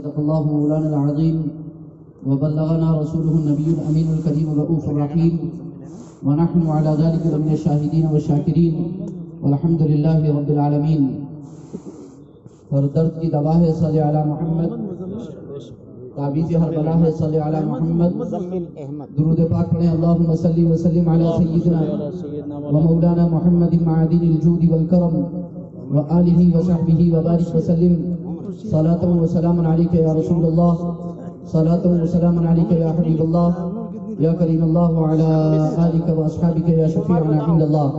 صدق الله مولانا العظيم وبلغنا رسوله النبي الأمين الكريم الرؤوف الرحيم ونحن على ذلك من الشاهدين والشاكرين والحمد لله رب العالمين. ہر درد کی دوا ہے صلی علی محمد، تعویذ ہر بلا ہے صلی علی محمد. درود پاک پڑھیں اللہم صلی وسلم علی سیدنا و مولانا محمد معدن الجود والکرم وآلہ وصحبہ وبارک وسلم. صلاة و سلام علیک یا رسول اللہ، صلاة و سلام علیک یا حبیب اللہ یا کریم اللہ وعلی آلک و اصحابک یا شفیعنا عند اللہ.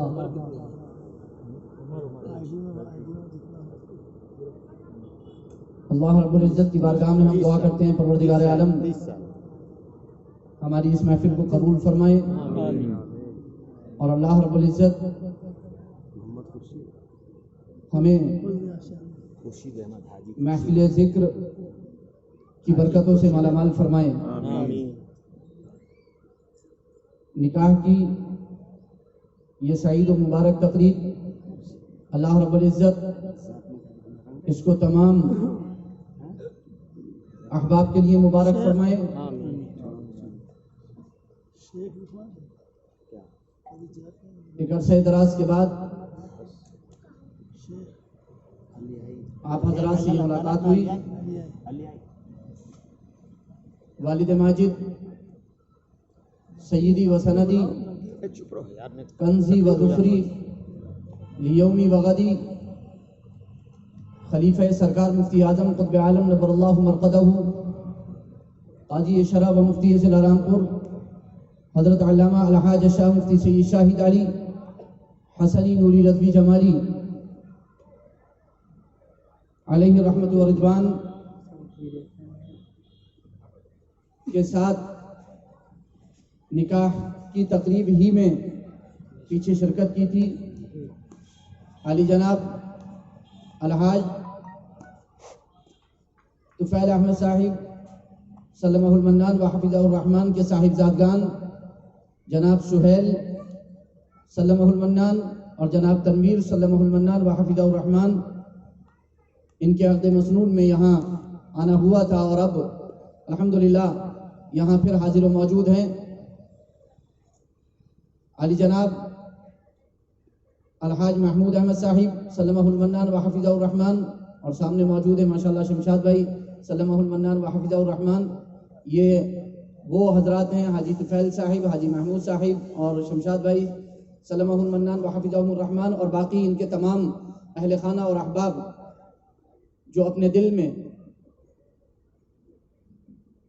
اللہ رب العزت کی بارگاہ میں ہم دعا کرتے ہیں پروردگار عالم ہماری اس محفل کو قبول فرمائے، اور اللہ رب العزت ہمیں محفل ذکر کی برکتوں سے مالا مال فرمائے. نکاح کی یہ سعید و مبارک تقریب اللہ رب العزت اس کو تمام احباب کے لیے مبارک فرمائے. ایک عرصہ دراز کے بعد آپ حضرات سے ملاقات ہوئی. والد ماجد سیدی و سندی کنزی و ظفری لیومی و غدی خلیفہ سرکار مفتی اعظم قطب عالم نبر اللہ مرقدہ قاضی شرع و مفتی ضلع رامپور حضرت علامہ الحاج شاہ مفتی سید شاہد علی حسنی نوری رضوی جمالی علیہ رحمت و رضوان کے ساتھ نکاح کی تقریب ہی میں پیچھے شرکت کی تھی. علی جناب الحاج طفیل احمد صاحب سلمہ المنان و حفظہ الرحمن کے صاحب زادگان جناب سہیل سلمہ المنان اور جناب تنویر سلمہ المنان و حفظہ الرحمن، ان کے عقد مسنون میں یہاں آنا ہوا تھا، اور اب الحمدللہ یہاں پھر حاضر و موجود ہیں. علی جناب الحاج محمود احمد صاحب سلمہ المنان و حفظہ الرحمن، اور سامنے موجود ہے ماشاءاللہ شمشاد بھائی سلمہ المنان و حفظہ الرحمن. یہ وہ حضرات ہیں حاجی طفیل صاحب، حاجی محمود صاحب اور شمشاد بھائی سلمہ المنان و حفظہ الرحمن، اور باقی ان کے تمام اہل خانہ اور احباب جو اپنے دل میں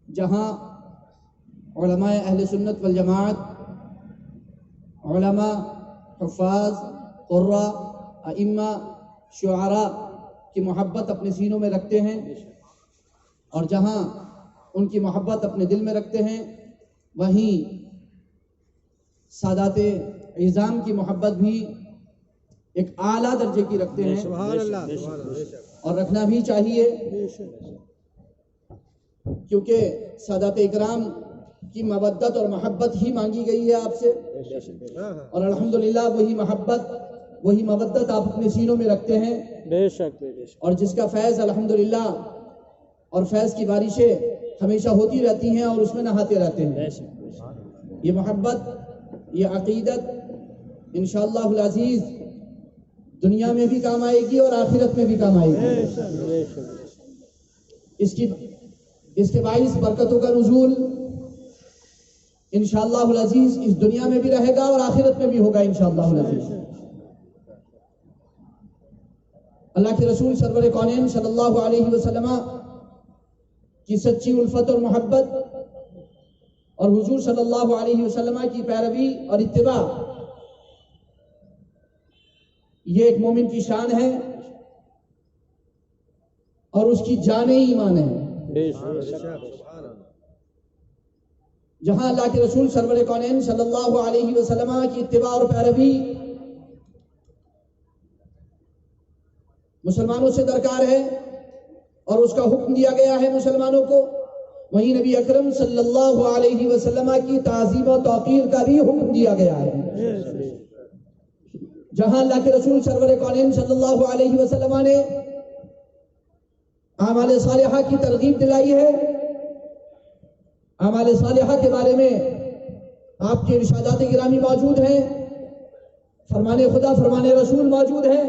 جہاں علماء اہل سنت والجماعت، علماء، حفاظ، قراء، ائمہ، شعراء کی محبت اپنے سینوں میں رکھتے ہیں، اور جہاں ان کی محبت اپنے دل میں رکھتے ہیں وہیں سادات اعظام کی محبت بھی ایک اعلیٰ درجے کی رکھتے ہیں، اور رکھنا بھی چاہیے، کیونکہ سادات اکرام کی مودت اور محبت ہی مانگی گئی ہے آپ سے، اور الحمدللہ وہی محبت وہی مودت آپ اپنے سینوں میں رکھتے ہیں. بے شک. اور جس کا فیض الحمدللہ اور فیض کی بارشیں ہمیشہ ہوتی رہتی ہیں اور اس میں نہاتے رہتے ہیں. یہ محبت، یہ عقیدت انشاءاللہ العزیز دنیا میں بھی کام آئے گی اور آخرت میں بھی کام آئے گی. اس کے باعث برکتوں کا نزول انشاءاللہ العزیز اس دنیا میں بھی رہے گا اور آخرت میں بھی ہوگا انشاءاللہ العزیز. اللہ کے رسول سرور کونین صلی اللہ علیہ وسلم کی سچی الفت اور محبت اور حضور صلی اللہ علیہ وسلم کی پیروی اور اتباع، یہ ایک مومن کی شان ہے اور اس کی جان ایمان ہے. جہاں اللہ کے رسول سرور کونین صلی اللہ علیہ وسلم کی اتباع اور پیروی مسلمانوں سے درکار ہے اور اس کا حکم دیا گیا ہے مسلمانوں کو، وہیں نبی اکرم صلی اللہ علیہ وسلم کی تعظیم و توقیر کا بھی حکم دیا گیا ہے. جہاں اللہ کے رسول سرور کونین صلی اللہ علیہ وسلم نے اعمال صالحہ کی ترغیب دلائی ہے. اعمال صالحہ کے بارے میں آپ کے ارشادات گرامی موجود ہیں، فرمان خدا فرمان رسول موجود ہے.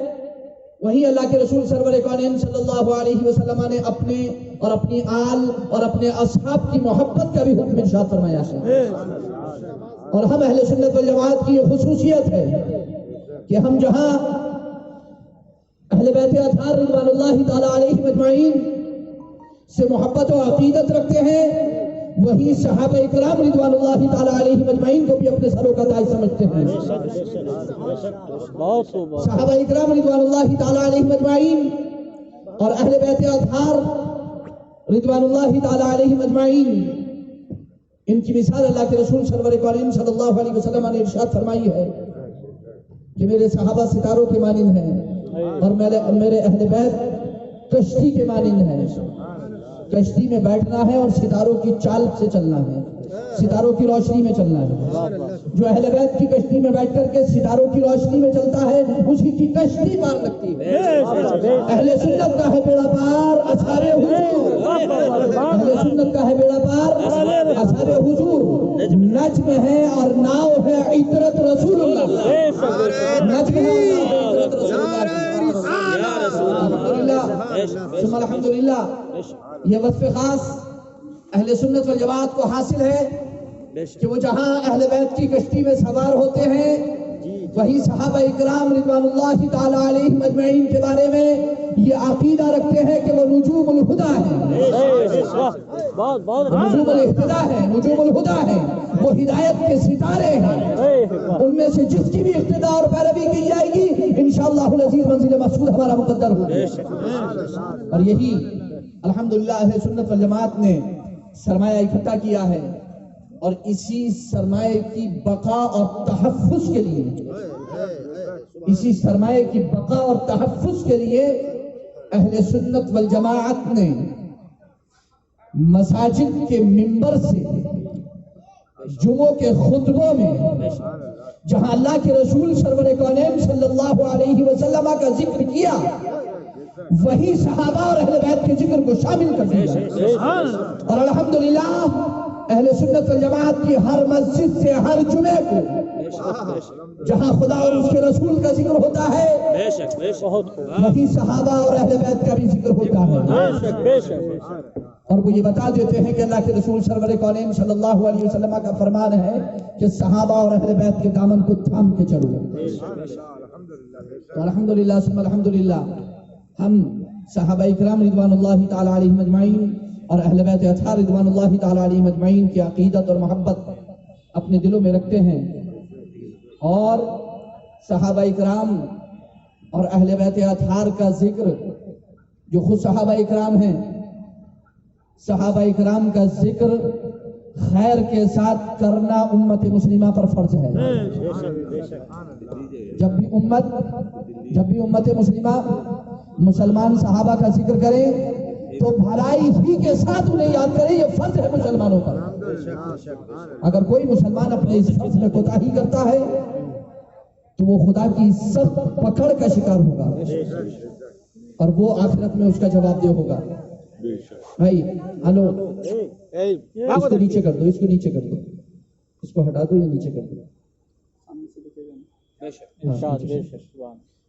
وہیں اللہ کے رسول سرور کونین صلی اللہ علیہ وسلم نے اپنے اور اپنی آل اور اپنے اصحاب کی محبت کا بھی حکم ارشاد فرمایا ہے. اور ہم اہل سنت والجماعت کی یہ خصوصیت ہے کہ ہم جہاں اہل بیت اطہار رضوان اللہ تعالی علیہ اجمعین سے محبت و عقیدت رکھتے ہیں، وہی صحابہ اکرام رضوان اللہ تعالی علیہ اجمعین کو بھی اپنے سروں کا تاج سمجھتے ہیں. صحابہ اکرام رضوان اللہ تعالی علیہ اجمعین اور اہل بیت اطہار رضوان اللہ تعالی علیہ اجمعین، ان کی مثال اللہ کے رسول سرور کونین صلی اللہ علیہ وسلم نے ارشاد فرمائی ہے کہ میرے صحابہ ستاروں کے مانند ہیں اور میرے اہل بیت کشتی کے مانند ہیں. کشتی میں بیٹھنا ہے اور ستاروں کی چال سے چلنا ہے، ستاروں کی روشنی میں چلنا ہے. جو اہل بیت کی کشتی میں بیٹھ کر کے ستاروں کی روشنی میں چلتا ہے اسی کی کشتی پار لگتی ہے. اہل سنت کا ہے بیڑا پار اثار حضور، اہل سنت کا ہے بیڑا پار اثار حضور. نجم ہے اور ناؤ ہے عطرت رسول اللہ، نجم ہے اور عطرت رسول اللہ. ثم الحمدللہ. یہ وصف خاص اہل سنت والجماعت کو حاصل ہے کہ وہ جہاں اہل بیت کی کشتی میں سوار ہوتے ہیں وہی صحابہ اکرام رضوان اللہ تعالی علیہ اجمعین کے بارے میں یہ عقیدہ رکھتے ہیں کہ وہ نجوم الہدا ہیں، نجوم الاہتداء ہیں، نجوم الہدا ہیں، وہ ہدایت کے ستارے ہیں. ان میں سے جس کی بھی اقتداء اور پیروی کی جائے گی انشاءاللہ العزیز منزل مقصود ہمارا مقدر ہوگی. اور یہی الحمدللہ اہل سنت والجماعت نے سرمایہ اکٹھا کیا ہے، اور اسی سرمایہ کی بقا اور تحفظ کے لیے، اسی سرمایہ کی بقا اور تحفظ کے لیے اہل سنت والجماعت نے مساجد کے منبر سے جمعوں کے خطبوں میں جہاں اللہ کے رسول سرور کونین صلی اللہ علیہ وسلم کا ذکر کیا وہی صحابہ اور اہل بیت کے ذکر کو شامل کر دیا. اور الحمدللہ اہل سنت والجماعت کی ہر مسجد سے ہر جمعے کو جہاں خدا اور اس کے رسول کا ذکر ہوتا ہے وہی صحابہ اور اہل بیت کا بھی ذکر ہوتا ہے. اور وہ یہ بتا دیتے ہیں کہ اللہ کے رسول سرور کونین صلی اللہ علیہ وسلم کا فرمان ہے کہ صحابہ اور اہل بیت کے دامن کو تھام کے چلو. تو الحمدللہ ثم الحمدللہ ہم صحابہ اکرام رضوان اللہ تعالی علیہ اجمعین اور اہل بیت اطہار رضوان اللہ تعالی علیہ اجمعین کی عقیدت اور محبت اپنے دلوں میں رکھتے ہیں. اور صحابہ اکرام اور اہل بیت اطہار کا ذکر جو خود صحابہ اکرام ہیں، صحابہ اکرام کا ذکر خیر کے ساتھ کرنا امت مسلمہ پر فرض ہے. جب بھی امت مسلمہ مسلمان صحابہ کا ذکر کرے تو بھلائی ہی کے ساتھ انہیں یاد کرے، یہ فرض ہے مسلمانوں پر. اگر کوئی مسلمان اپنے اس فرض میں کوتاہی کرتا ہے تو وہ خدا کی سخت پکڑ کا شکار ہوگا اور وہ آخرت میں اس کا جواب دہ ہوگا. بھائی ہلو، اس کو نیچے کر دو، اس کو نیچے کر دو، اس کو ہٹا دو یا نیچے کر دو.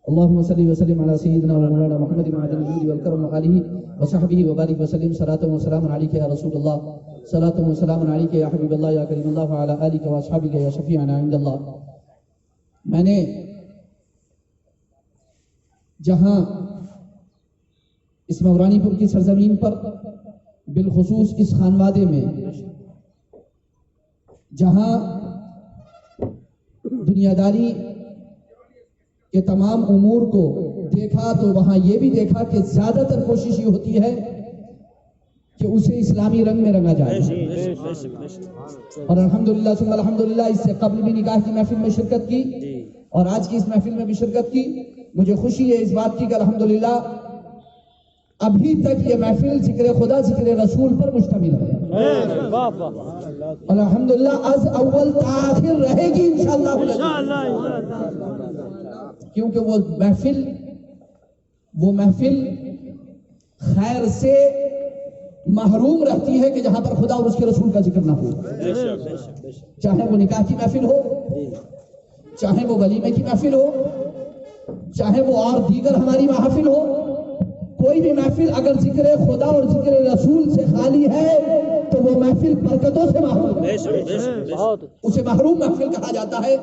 اللهم صل وسلم على سيدنا ومولانا محمد معدن الجود والكرم وآله وصحبه وبارك وسلم صلاة وسلام عليك يا رسول الله، صلاة وسلام عليك يا حبيب الله يا كريم الله وعلى آلك وأصحابك يا شفيعنا عند الله. میں نے جہاں اس مورانی پور کی سرزمین پر بالخصوص اس خانوادے میں جہاں دنیا داری کے تمام امور کو دیکھا تو وہاں یہ بھی دیکھا کہ زیادہ تر کوشش یہ ہوتی ہے کہ اسے اسلامی رنگ میں رنگا جائے. اور الحمدللہ ثم الحمدللہ اس سے قبل بھی نکاح کی محفل میں شرکت کی اور آج کی اس محفل میں بھی شرکت کی. مجھے خوشی ہے اس بات کی کہ الحمدللہ ابھی تک یہ محفل ذکر خدا ذکر رسول پر مشتمل ہے. الحمدللہ از اول تا آخر رہے گی انشاءاللہ، کیونکہ وہ محفل خیر سے محروم رہتی ہے کہ جہاں پر خدا اور اس کے رسول کا ذکر نہ ہو. چاہے وہ نکاح کی محفل ہو، چاہے وہ ولیمے کی محفل ہو، چاہے وہ اور دیگر ہماری محافل ہو، کوئی بھی محفل اگر ذکر خدا اور ذکر رسول سے خالی ہے تو وہ محفل برکتوں سے محروم ہے. اسے محروم محفل کہا جاتا ہے.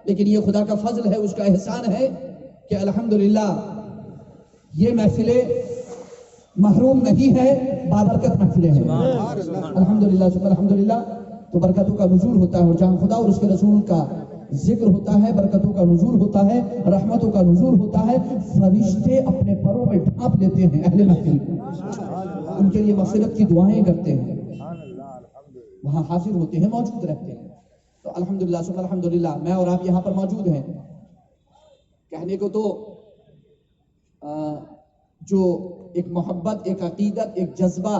لیکن یہ خدا کا فضل ہے، اس کا احسان ہے کہ الحمدللہ یہ محفلیں محروم نہیں ہے، بابرکت محفلیں ہیں. الحمدللہ ثم الحمدللہ. تو برکتوں کا نزول ہوتا ہے، اور جہاں خدا اور اس کے رسول کا ذکر ہوتا ہے برکتوں کا نزول ہوتا ہے، رحمتوں کا نزول ہوتا ہے. فرشتے اپنے پروں میں ڈھانپ لیتے ہیں اہل محفل کو، ان کے لیے مغفرت کی دعائیں کرتے ہیں، وہاں حاضر ہوتے ہیں، موجود رہتے ہیں. تو الحمدللہ ثم الحمدللہ میں اور آپ یہاں پر موجود ہیں. کہنے کو تو جو ایک محبت، ایک عقیدت، ایک جذبہ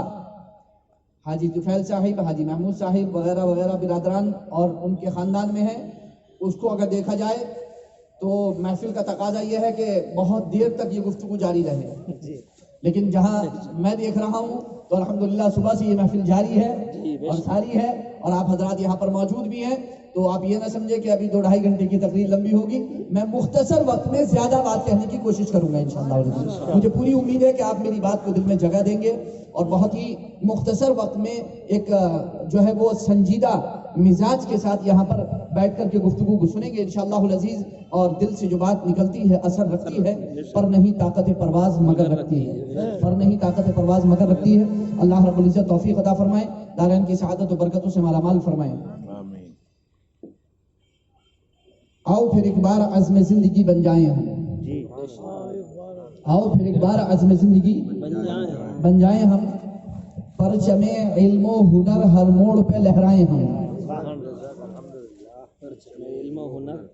حاجی طفیل صاحب، حاجی محمود صاحب وغیرہ وغیرہ برادران اور ان کے خاندان میں ہے، اس کو اگر دیکھا جائے تو محفل کا تقاضا یہ ہے کہ بہت دیر تک یہ گفتگو جاری رہے. لیکن جہاں میں دیکھ رہا ہوں تو الحمدللہ صبح سے یہ محفل جاری ہے اور ساری ہے، اور آپ حضرات یہاں پر موجود بھی ہیں. تو آپ یہ نہ سمجھے کہ ابھی 2-2.5 گھنٹے کی تقریر لمبی ہوگی. میں مختصر وقت میں زیادہ بات کہنے کی کوشش کروں گا انشاءاللہ. مجھے پوری امید ہے کہ آپ میری بات کو دل میں جگہ دیں گے اور بہت ہی مختصر وقت میں ایک جو ہے وہ سنجیدہ مزاج کے ساتھ یہاں پر بیٹھ کر کے گفتگو کو سنیں گے انشاءاللہ العزیز. اور دل سے جو بات نکلتی ہے اثر رکھتی ہے، پر نہیں طاقت پرواز مگر رکھتی ہے، پر نہیں طاقت پرواز مگر رکھتی ہے. اللہ رب العزت توفیق عطا فرمائے، دارین کی سعادت و برکتوں سے مالا مال فرمائے. آؤ پھر ایک بار عزم زندگی بن جائیں ہم، آؤ پھر ایک بار عزم زندگی بن جائیں ہم، پرچم علم و ہنر ہر موڑ پہ لہرائیں ہم.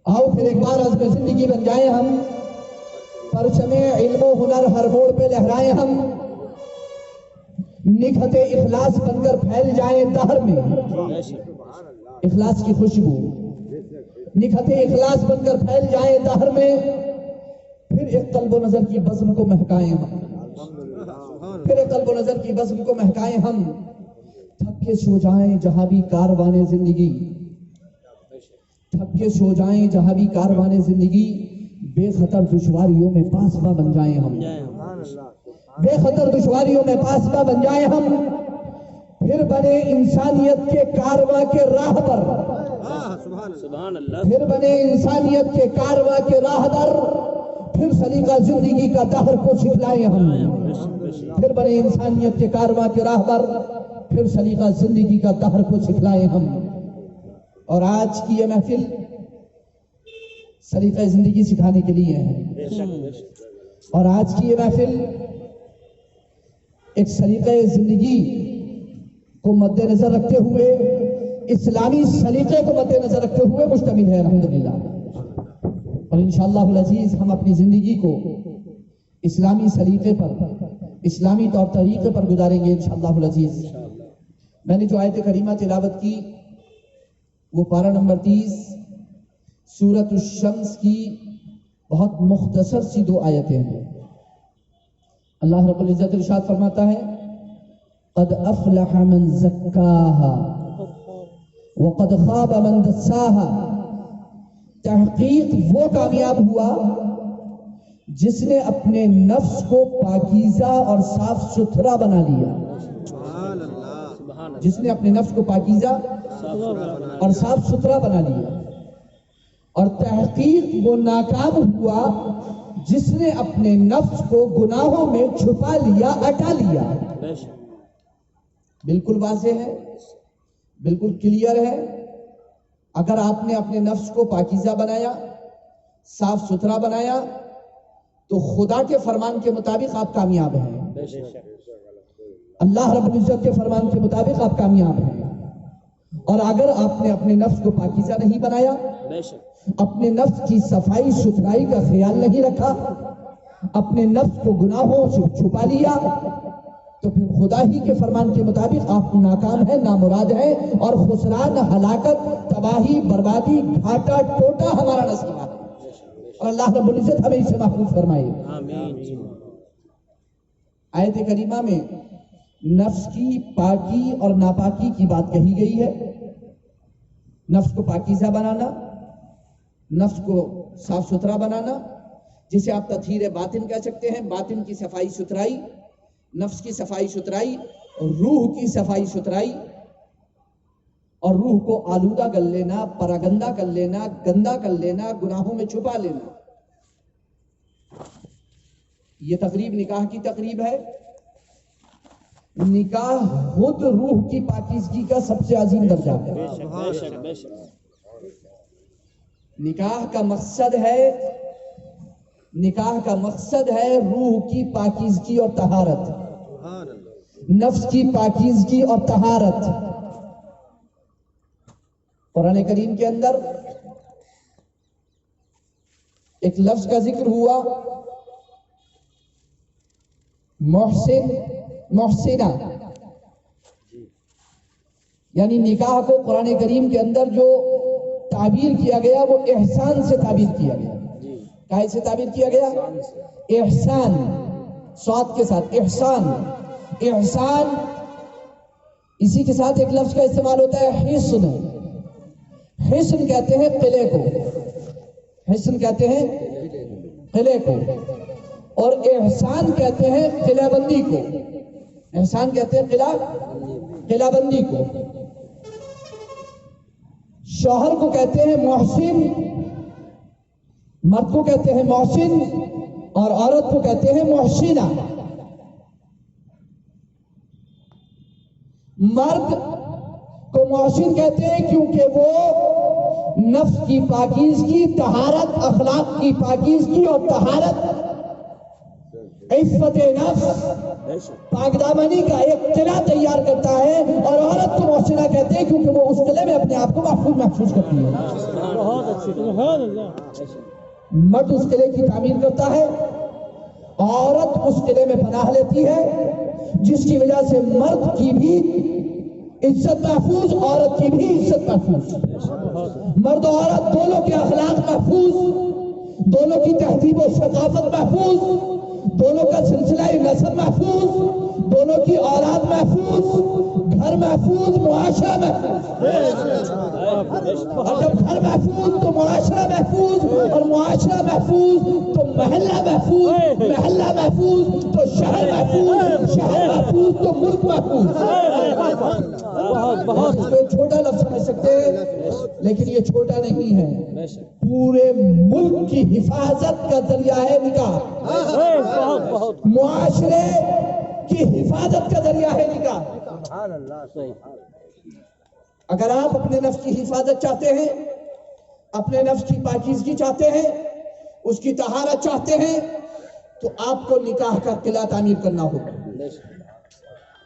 آؤ پھر ایک بار عزم زندگی بن جائیں ہم، پرچم علم و ہنر ہر موڑ پہ لہرائیں ہم. نکھت اخلاص بن کر پھیل جائیں دہر میں، اخلاص کی خوشبو نکھت اخلاص بن کر پھیل جائیں دہر میں. پھر ایک قلب و نظر کی بزم کو مہکائیں ہم، پھر ایک قلب و نظر کی بزم کو مہکائیں ہم. تھک کے سو جائیں جہاں بھی کاروان زندگی، تھک کے سو جائیں جہاں بھی کاروان زندگی. بے خطر دشواریوں میں پاسباں بن جائیں ہم، بے خطر دشواریوں میں پاسباں بن جائیں ہم. پھر بنے انسانیت کے کارواں کے راہ پر، پھر بنے انسانیت کے کارواں کے راہ در. پھر سلیقہ زندگی کا دہر کو سکھلائیں ہم، پھر بنے انسانیت کے کارواں کے راہ پر، پھر سلیقہ زندگی کا دہر کو سکھلائیں ہم. اور آج کی یہ محفل سلیقہ زندگی سکھانے کے لیے ہے، اور آج کی یہ محفل ایک سلیقہ زندگی کو مد نظر رکھتے ہوئے، اسلامی سلیقے کو مد نظر رکھتے ہوئے مشتمل ہے الحمدللہ. اور انشاءاللہ العزیز ہم اپنی زندگی کو اسلامی سلیقے پر، اسلامی طور طریقے پر گزاریں گے انشاءاللہ العزیز. میں نے جو آیت کریمہ تلاوت کی وہ پارہ نمبر 30 سورۃ الشمس کی بہت مختصر سی 2 آیتیں ہیں. اللہ رب العزت ارشاد فرماتا ہے قد افلح من زکاها وقد خاب من دساها. تحقیق وہ کامیاب ہوا جس نے اپنے نفس کو پاکیزہ اور صاف ستھرا بنا لیا، جس نے اپنے نفس کو پاکیزہ اور صاف ستھرا بنا لیا. اور تحقیق وہ ناکام ہوا جس نے اپنے نفس کو گناہوں میں چھپا لیا، اٹا لیا. بالکل واضح ہے، بالکل کلیئر ہے. اگر آپ نے اپنے نفس کو پاکیزہ بنایا، صاف ستھرا بنایا تو خدا کے فرمان کے مطابق آپ کامیاب ہیں، اللہ رب العزت کے فرمان کے مطابق آپ کامیاب ہیں. اور اگر آپ نے اپنے نفس کو پاکیزہ نہیں بنایا، اپنے نفس کی صفائی ستھرائی کا خیال نہیں رکھا، اپنے نفس کو گناہوں سے چھپا لیا، تو پھر خدا ہی کے فرمان کے مطابق آپ ناکام ہیں، نامراد ہیں، اور خسران، ہلاکت، تباہی، بربادی، گھاٹا ٹوٹا ہمارا نصیب ہے. اور اللہ رب العزت ہمیں اسے محفوظ فرمائے. آیت کریمہ میں نفس کی پاکی اور ناپاکی کی بات کہی گئی ہے. نفس کو پاکیزہ بنانا، نفس کو صاف ستھرا بنانا، جسے آپ تطہیر باطن کہہ سکتے ہیں. باطن کی صفائی ستھرائی، نفس کی صفائی ستھرائی، روح کی صفائی ستھرائی، اور روح کو آلودہ کر لینا، پراگندہ کر لینا، گندا کر لینا، گناہوں میں چھپا لینا. یہ تقریب نکاح کی تقریب ہے. نکاح خود روح کی پاکیزگی کا سب سے عظیم درجہ ہے. نکاح کا مقصد ہے روح کی پاکیزگی اور طہارت، نفس کی پاکیزگی اور طہارت. قرآن کریم کے اندر ایک لفظ کا ذکر ہوا، محسن، محسنہ. یعنی نکاح کو قرآن کریم کے اندر جو تعبیر کیا گیا وہ احسان سے تعبیر کیا گیا. کائے سے تعبیر کیا گیا؟ احسان، صاد کے ساتھ احسان. احسان اسی کے ساتھ ایک لفظ کا استعمال ہوتا ہے حسن. حسن کہتے ہیں قلعے کو، حسن کہتے ہیں قلعے کو، اور احسان کہتے ہیں قلعہ بندی کو. احسان کہتے ہیں قلعہ بندی کو. شوہر کو کہتے ہیں محسن، مرد کو کہتے ہیں محسن، اور عورت کو کہتے ہیں محسنہ. مرد کو محسن کہتے ہیں کیونکہ وہ نفس کی پاکیزگی، طہارت، اخلاق کی پاکیزگی اور طہارت، عفت نفس، پاک دامنی کا ایک قلعہ تیار کرتا ہے. اور عورت کو محسنہ کہتے ہیں کیونکہ وہ اس قلعے میں اپنے آپ کو محفوظ کرتی ہے. بہت اچھی، سبحان اللہ. مرد اس قلعے کی تعمیر کرتا ہے، عورت اس قلعے میں پناہ لیتی ہے، جس کی وجہ سے مرد کی بھی عزت محفوظ، عورت کی بھی عزت محفوظ. مرد و عورت دونوں کے اخلاق محفوظ، دونوں کی تہذیب و ثقافت محفوظ، دونوں کا سلسلہ نسب محفوظ، دونوں کی اولاد محفوظ، گھر محفوظ، معاشرہ محفوظ. اور جب گھر محفوظ تو معاشرہ محفوظ، اور معاشرہ محفوظ تو محلہ محفوظ، محلہ محفوظ تو شہر محفوظ، شہر محفوظ تو ملک محفوظ. بہت چھوٹا لفظ سمجھ سکتے ہیں، لیکن یہ چھوٹا نہیں ہے. پورے ملک کی حفاظت کا ذریعہ ہے نکاح. معاشرے کی حفاظت کا ذریعہ ہے نکاح. اگر آپ اپنے نفس کی حفاظت چاہتے ہیں، اپنے نفس کی پاکیزگی چاہتے ہیں، اس کی طہارت چاہتے ہیں، تو آپ کو نکاح کا قلعہ تعمیر کرنا ہوگا.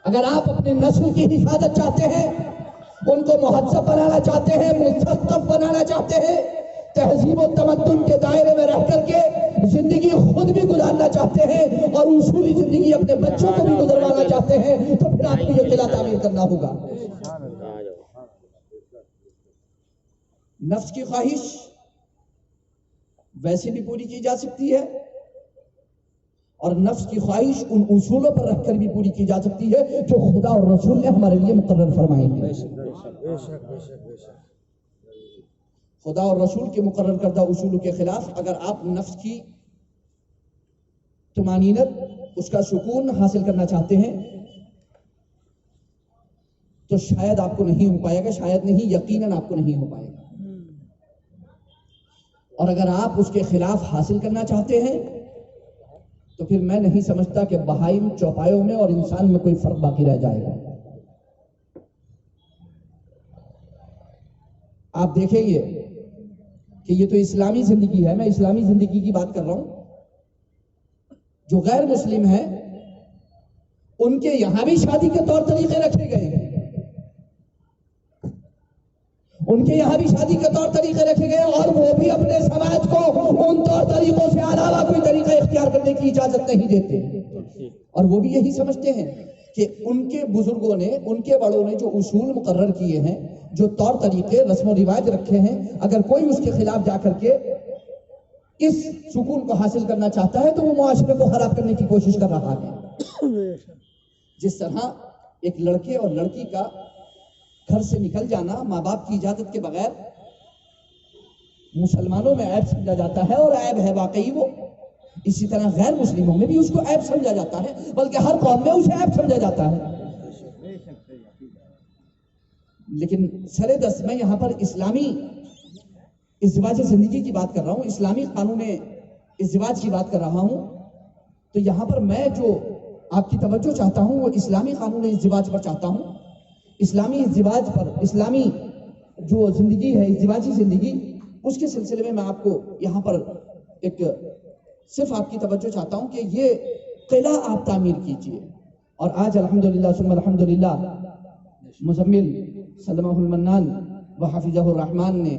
اگر آپ اپنے نسل کی حفاظت چاہتے ہیں، ان کو مہذب بنانا چاہتے ہیں، مثقف بنانا چاہتے ہیں، تہذیب و تمدن کے دائرے میں رہ کر کے زندگی خود بھی گزارنا چاہتے ہیں اور اصولی زندگی اپنے بچوں کو بھی گزروانا چاہتے ہیں، تو پھر آپ کو یہ قلعہ تعمیر کرنا ہوگا. نفس کی خواہش ویسے بھی پوری کی جا سکتی ہے، اور نفس کی خواہش ان اصولوں پر رکھ کر بھی پوری کی جا سکتی ہے جو خدا اور رسول نے ہمارے لیے مقرر فرمائے ہیں. خدا اور رسول کے مقرر کردہ اصولوں کے خلاف اگر آپ نفس کی طمانینت، اس کا سکون حاصل کرنا چاہتے ہیں، تو شاید آپ کو نہیں ہو پائے گا. شاید نہیں، یقیناً آپ کو نہیں ہو پائے گا. اور اگر آپ اس کے خلاف حاصل کرنا چاہتے ہیں تو پھر میں نہیں سمجھتا کہ بہائم چوپایوں میں اور انسان میں کوئی فرق باقی رہ جائے گا. آپ دیکھیں گے کہ یہ تو اسلامی زندگی ہے، میں اسلامی زندگی کی بات کر رہا ہوں. جو غیر مسلم ہیں ان کے یہاں بھی شادی کے طور طریقے رکھے گئے ہیں، ان کے یہاں بھی شادی کے طور طریقے رکھے گئے، اور وہ بھی اپنے سماج کو ان طور طریقوں سے علاوہ کوئی طریقہ اختیار کرنے کی اجازت نہیں دیتے. اور وہ بھی یہی سمجھتے ہیں کہ ان کے بزرگوں نے، ان کے بڑوں نے جو اصول مقرر کیے ہیں، جو طور طریقے، رسم و رواج رکھے ہیں، اگر کوئی اس کے خلاف جا کر کے اس سکون کو حاصل کرنا چاہتا ہے تو وہ معاشرے کو خراب کرنے کی کوشش کر رہا ہے. جس طرح ایک لڑکے اور لڑکی کا گھر سے نکل جانا ماں باپ کی اجازت کے بغیر مسلمانوں میں عیب سمجھا جاتا ہے اور عیب ہے واقعی وہ، اسی طرح غیر مسلموں میں بھی اس کو عیب سمجھا جاتا ہے، بلکہ ہر قوم میں اسے عیب سمجھا جاتا ہے۔ لیکن سر دست میں یہاں پر اسلامی ازدواج زندگی کی بات کر رہا ہوں، اسلامی قانون ازدواج کی بات کر رہا ہوں، تو یہاں پر میں جو آپ کی توجہ چاہتا ہوں وہ اسلامی قانون ازدواج پر چاہتا ہوں، اسلامی ازدواج پر، اسلامی جو زندگی ہے ازدواجی زندگی، اس کے سلسلے میں آپ کو یہاں پر ایک صرف آپ کی توجہ چاہتا ہوں کہ یہ قلعہ آپ تعمیر کیجئے۔ اور آج الحمدللہ ثم الحمدللہ مزمل سلمہ المنان و حفظہ الرحمن نے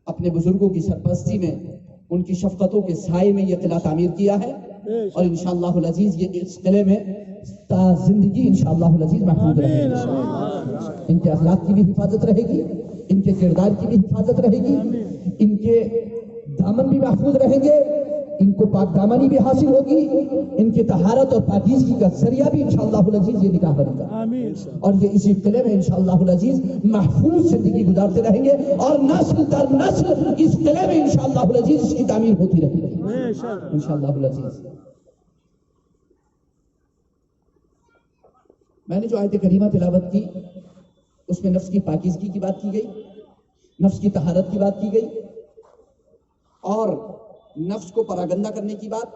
اپنے بزرگوں کی سرپرستی میں ان کی شفقتوں کے سائے میں یہ قلعہ تعمیر کیا ہے، اور انشاءاللہ العزیز یہ اس قلعے میں تا زندگی انشاءاللہ العزیز محفوظ رہے گی، ان کے اخلاق کی بھی حفاظت رہے گی، ان کے کردار کی بھی حفاظت رہے گی، ان کے دامن بھی محفوظ رہیں گے، ان کو پاک دامنی بھی حاصل ہوگی، ان کی طہارت اور پاکیزگی کا ذریعہ بھی انشاءاللہ العزیز یہ نکاح بنے گا، اور یہ اسی قلعے میں انشاءاللہ العزیز محفوظ زندگی گزارتے رہیں گے، اور نسل در نسل اس قلعے میں انشاءاللہ العزیز اس کی تعمیر ہوتی رہے گی انشاءاللہ العزیز۔ میں نے جو آیت کریمہ تلاوت کی اس میں نفس کی پاکیزگی کی بات کی گئی، نفس کی طہارت کی بات کی گئی، اور نفس کو پراگندہ کرنے کی بات،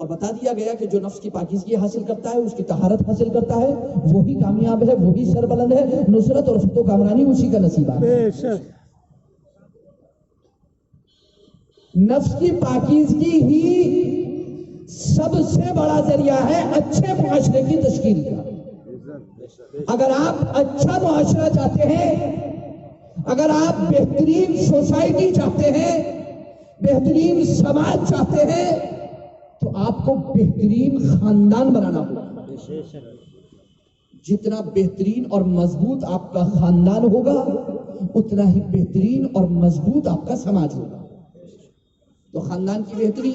اور بتا دیا گیا کہ جو نفس کی پاکیزگی حاصل کرتا ہے، اس کی طہارت حاصل کرتا ہے، وہی کامیاب ہے، وہی سربلند ہے، نصرت اور فتح و کامرانی اسی کا نصیب ہے۔ نفس کی پاکیزگی ہی سب سے بڑا ذریعہ ہے اچھے معاشرے کی تشکیل کا۔ اگر آپ اچھا معاشرہ چاہتے ہیں، اگر آپ بہترین سوسائٹی چاہتے ہیں، بہترین سماج چاہتے ہیں، تو آپ کو بہترین خاندان بنانا ہوگا۔ جتنا بہترین اور مضبوط آپ کا خاندان ہوگا اتنا ہی بہترین اور مضبوط آپ کا سماج ہوگا۔ تو خاندان کی بہتری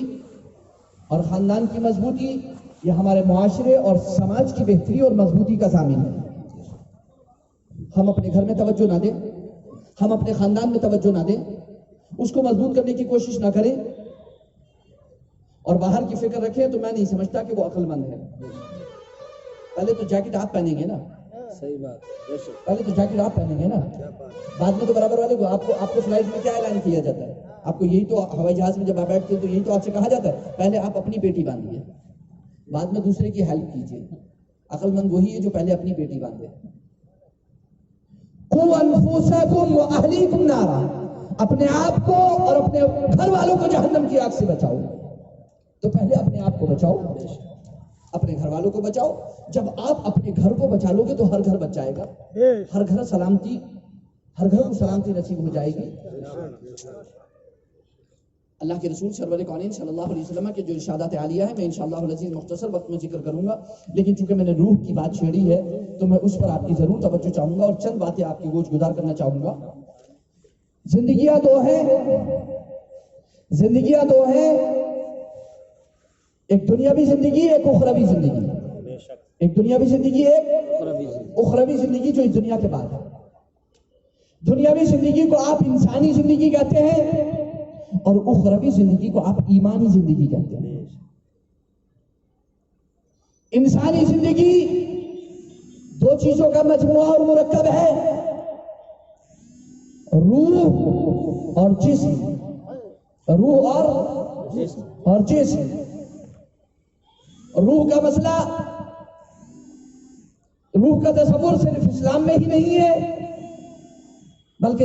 اور خاندان کی مضبوطی یہ ہمارے معاشرے اور سماج کی بہتری اور مضبوطی کا ضامن ہے۔ ہم اپنے گھر میں توجہ نہ دیں، ہم اپنے خاندان میں توجہ نہ دیں، اس کو مضبوط کرنے کی کوشش نہ کریں، اور باہر کی فکر رکھیں، تو میں نہیں سمجھتا کہ وہ عقل مند ہے۔ پہلے تو جیکٹ آپ پہنیں گے نا، صحیح بات، پہلے تو جیکٹ آپ پہنیں گے نا، بعد میں تو برابر والے کو آپ کو فلائٹ میں کیا اعلان کیا جاتا ہے؟ آپ کو یہی تو ہوائی جہاز میں جب آپ بیٹھتے ہیں تو یہی تو آپ سے کہا جاتا ہے پہلے آپ اپنی بیٹی باندھیے، بعد میں دوسرے کی ہیلپ کیجیے۔ عقل مند وہی ہے جو پہلے اپنی بیٹی باندھے۔ قُوْ أَنفُسَكُمْ وَأَهْلِيكُمْ نَارًا، اپنے آپ کو اور اپنے گھر والوں کو جہنم کی آگ سے بچاؤ۔ تو پہلے اپنے آپ کو بچاؤ، اپنے گھر والوں کو بچاؤ۔ جب آپ اپنے گھر کو بچا لو گے تو ہر گھر بچ جائے گا، ہر گھر سلامتی، ہر گھر کو سلامتی نصیب ہو جائے گی۔ اللہ کے رسول سرور کونین صلی اللہ علیہ وسلم کے جو ارشادات عالیہ ہے میں انشاءاللہ العزیز مختصر وقت میں ذکر کروں گا، لیکن چونکہ میں نے روح کی بات چھیڑی ہے تو میں اس پر آپ کی ضرور توجہ چاہوں گا اور چند باتیں آپ کی گوش گزار کرنا چاہوں گا۔ زندگیاں دو ہیں، زندگیاں دو ہیں، ایک دنیاوی زندگی، ایک اخروی زندگی، ایک دنیاوی زندگی، ایک اخروی زندگی جو اس دنیا کے بعد ہے۔ دنیاوی زندگی کو آپ انسانی زندگی کہتے ہیں اور اخروی زندگی کو آپ ایمانی زندگی کہتے ہیں۔ انسانی زندگی دو چیزوں کا مجموعہ اور مرکب ہے، روح اور جسم، روح اور جسم۔ روح کا مسئلہ، روح کا تصور صرف اسلام میں ہی نہیں ہے بلکہ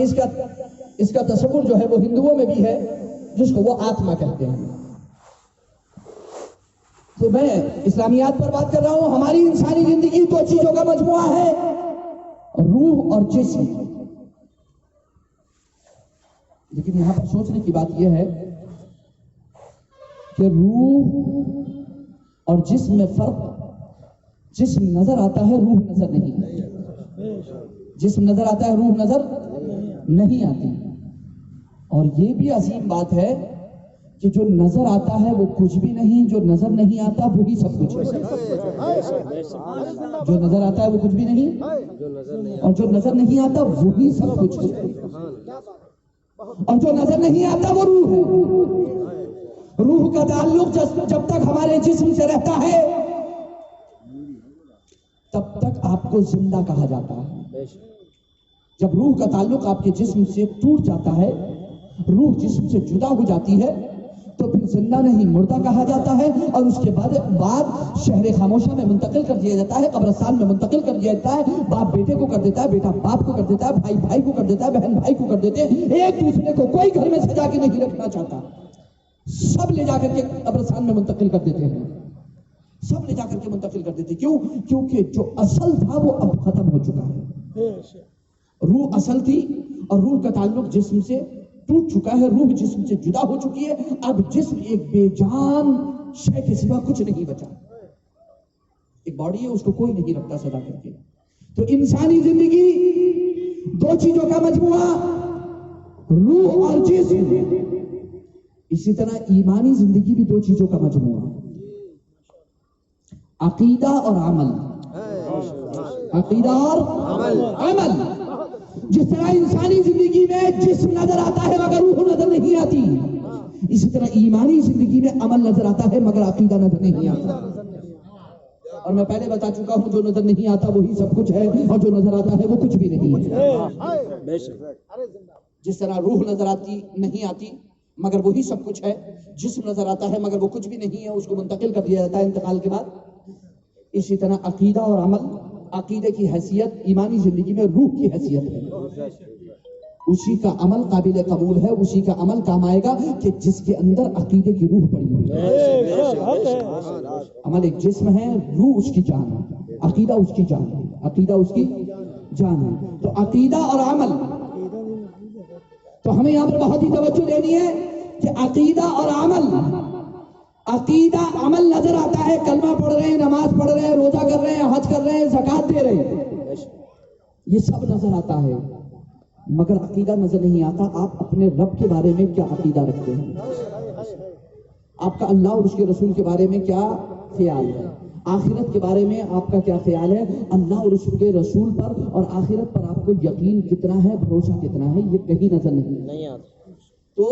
اس کا تصور جو ہے وہ ہندوؤں میں بھی ہے، جس کو وہ آتما کہتے ہیں۔ تو میں اسلامیات پر بات کر رہا ہوں۔ ہماری انسانی زندگی دو چیزوں کا مجموعہ ہے، روح اور جسم۔ لیکن یہاں پر سوچنے کی بات یہ ہے کہ روح اور جسم میں فرق، جسم نظر آتا ہے، روح نظر نہیں، جسم نظر آتا ہے، روح نظر نہیں آتی۔ اور یہ بھی عظیم بات ہے کہ جو نظر آتا ہے وہ کچھ بھی نہیں، جو نظر نہیں آتا وہی سب کچھ ہے۔ جو نظر آتا ہے وہ کچھ بھی نہیں، اور جو نظر نہیں آتا وہی سب کچھ ہے۔ اور جو نظر نہیں آتا وہ روح ہے۔ روح کا تعلق جب تک ہمارے جسم سے رہتا ہے تب تک آپ کو زندہ کہا جاتا ہے۔ جب روح کا تعلق آپ کے جسم سے ٹوٹ جاتا ہے، روح جسم سے جدا ہو جاتی ہے، تو پھر زندہ نہیں مردہ کہا جاتا ہے، اور اس کے بعد شہر خاموشہ میں منتقل کر دیا جاتا ہے، قبرستان میں منتقل کر دیا جاتا ہے۔ باپ بیٹے کو کر دیتا ہے، بیٹا باپ کو کر دیتا ہے، بھائی بھائی کو کر دیتا ہے، بہن بھائی کو کر دیتے ہیں۔ ایک دوسرے کو کوئی گھر میں سجا کے نہیں رکھنا چاہتا، سب لے جا کر کے قبرستان میں منتقل کر دیتے ہیں، سب لے جا کر کے منتقل کر دیتے ہیں۔ کیوں؟ کیونکہ جو اصل تھا وہ اب ختم ہو چکا ہے۔ روح اصل تھی اور روح کا تعلق جسم سے ٹوٹ چکا ہے، روح جسم سے جدا ہو چکی ہے، اب جسم ایک بے جان شے کے سوا کچھ نہیں بچا۔ ایک باڈی ہے، اس کو کوئی نہیں رکھتا سدا کر کے۔ تو انسانی زندگی دو چیزوں کا مجموعہ، روح اور جسم۔ اسی طرح ایمانی زندگی بھی دو چیزوں کا مجموعہ، عقیدہ اور عمل۔ عقیدہ اور عمل۔ جس طرح انسانی زندگی میں جسم نظر آتا ہے مگر روح نظر نہیں آتی، اسی طرح ایمانی زندگی میں عمل نظر آتا ہے مگر عقیدہ نظر نہیں آتا۔ اور میں پہلے بتا چکا ہوں، جو نظر نہیں آتا وہی سب کچھ ہے، اور جو نظر آتا ہے وہ کچھ بھی نہیں ہے۔ جس طرح روح نظر نہیں آتی مگر وہی سب کچھ ہے، جسم نظر آتا ہے مگر وہ کچھ بھی نہیں ہے، اس کو منتقل کر دیا جاتا ہے انتقال کے بعد، اسی طرح عقیدہ اور عمل۔ عقیدے کی حیثیت ایمانی زندگی میں روح کی حیثیت ہے، اسی کا عمل قابل قبول ہے، اسی کا عمل کام آئے گا کہ جس کے اندر عقیدے کی روح پڑی ہوئی۔ عمل ایک جسم ہے، روح اس کی جان ہے، عقیدہ اس کی جان ہے، عقیدہ اس کی جان ہے۔ تو عقیدہ اور عمل، تو ہمیں یہاں پر بہت ہی توجہ دینی ہے کہ عقیدہ اور عمل۔ عقیدہ عمل نظر آتا ہے، کلمہ پڑھ رہے ہیں، نماز پڑھ رہے ہیں، روزہ کر رہے ہیں، حج کر رہے ہیں، زکوٰۃ دے رہے ہیں، یہ سب نظر آتا ہے مگر عقیدہ نظر نہیں آتا۔ آپ اپنے رب کے بارے میں کیا عقیدہ رکھتے ہیں؟ آپ کا اللہ اور اس کے رسول کے بارے میں کیا خیال ہے؟ آخرت کے بارے میں آپ کا کیا خیال ہے؟ اللہ اور اس کے رسول پر اور آخرت پر آپ کو یقین کتنا ہے، بھروسہ کتنا ہے؟ یہ کہیں نظر نہیں آتا۔ تو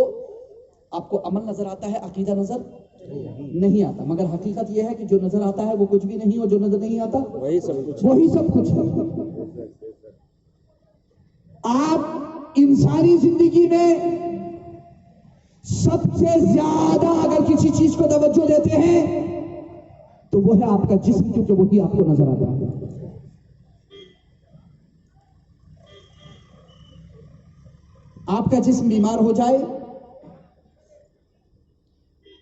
آپ کو عمل نظر آتا ہے، عقیدہ نظر نہیں آتا، مگر حقیقت یہ ہے کہ جو نظر آتا ہے وہ کچھ بھی نہیں، اور جو نظر نہیں آتا وہی سب کچھ ہے۔ آپ انسانی زندگی میں سب سے زیادہ اگر کسی چیز کو توجہ دیتے ہیں تو وہ ہے آپ کا جسم، کیونکہ وہی آپ کو نظر آتا ہے۔ آپ کا جسم بیمار ہو جائے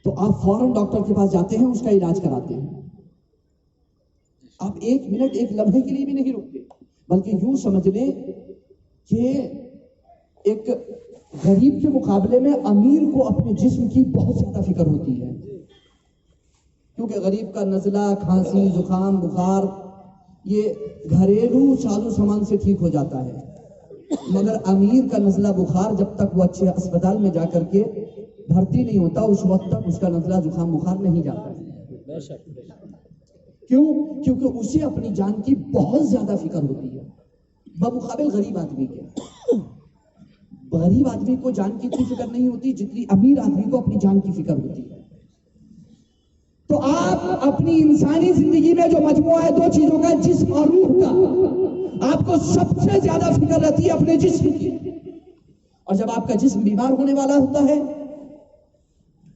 تو آپ فوراً ڈاکٹر کے پاس جاتے ہیں، اس کا علاج کراتے ہیں۔ آپ ایک منٹ، ایک لمحے کے لیے بھی نہیں رکتے، بلکہ یوں سمجھ لیں کہ ایک غریب کے مقابلے میں امیر کو اپنے جسم کی بہت زیادہ فکر ہوتی ہے، کیونکہ غریب کا نزلہ، کھانسی، زکام، بخار یہ گھریلو ساز و سامان سے ٹھیک ہو جاتا ہے، مگر امیر کا نزلہ بخار جب تک وہ اچھے اسپتال میں جا کر کے بھرتی نہیں ہوتا اس وقت تک اس کا نزلہ زکام بخار نہیں جاتا ہے۔ کیوں؟ کیونکہ اسے اپنی جان کی بہت زیادہ فکر ہوتی ہے بمقابل غریب آدمی کے۔ غریب آدمی کو جان کی اتنی فکر نہیں ہوتی جتنی امیر آدمی کو اپنی جان کی فکر ہوتی ہے۔ تو آپ اپنی انسانی زندگی میں جو مجموعہ ہے دو چیزوں کا، جسم اور روح کا، آپ کو سب سے زیادہ فکر رہتی ہے اپنے جسم کی، اور جب آپ کا جسم بیمار ہونے والا ہوتا ہے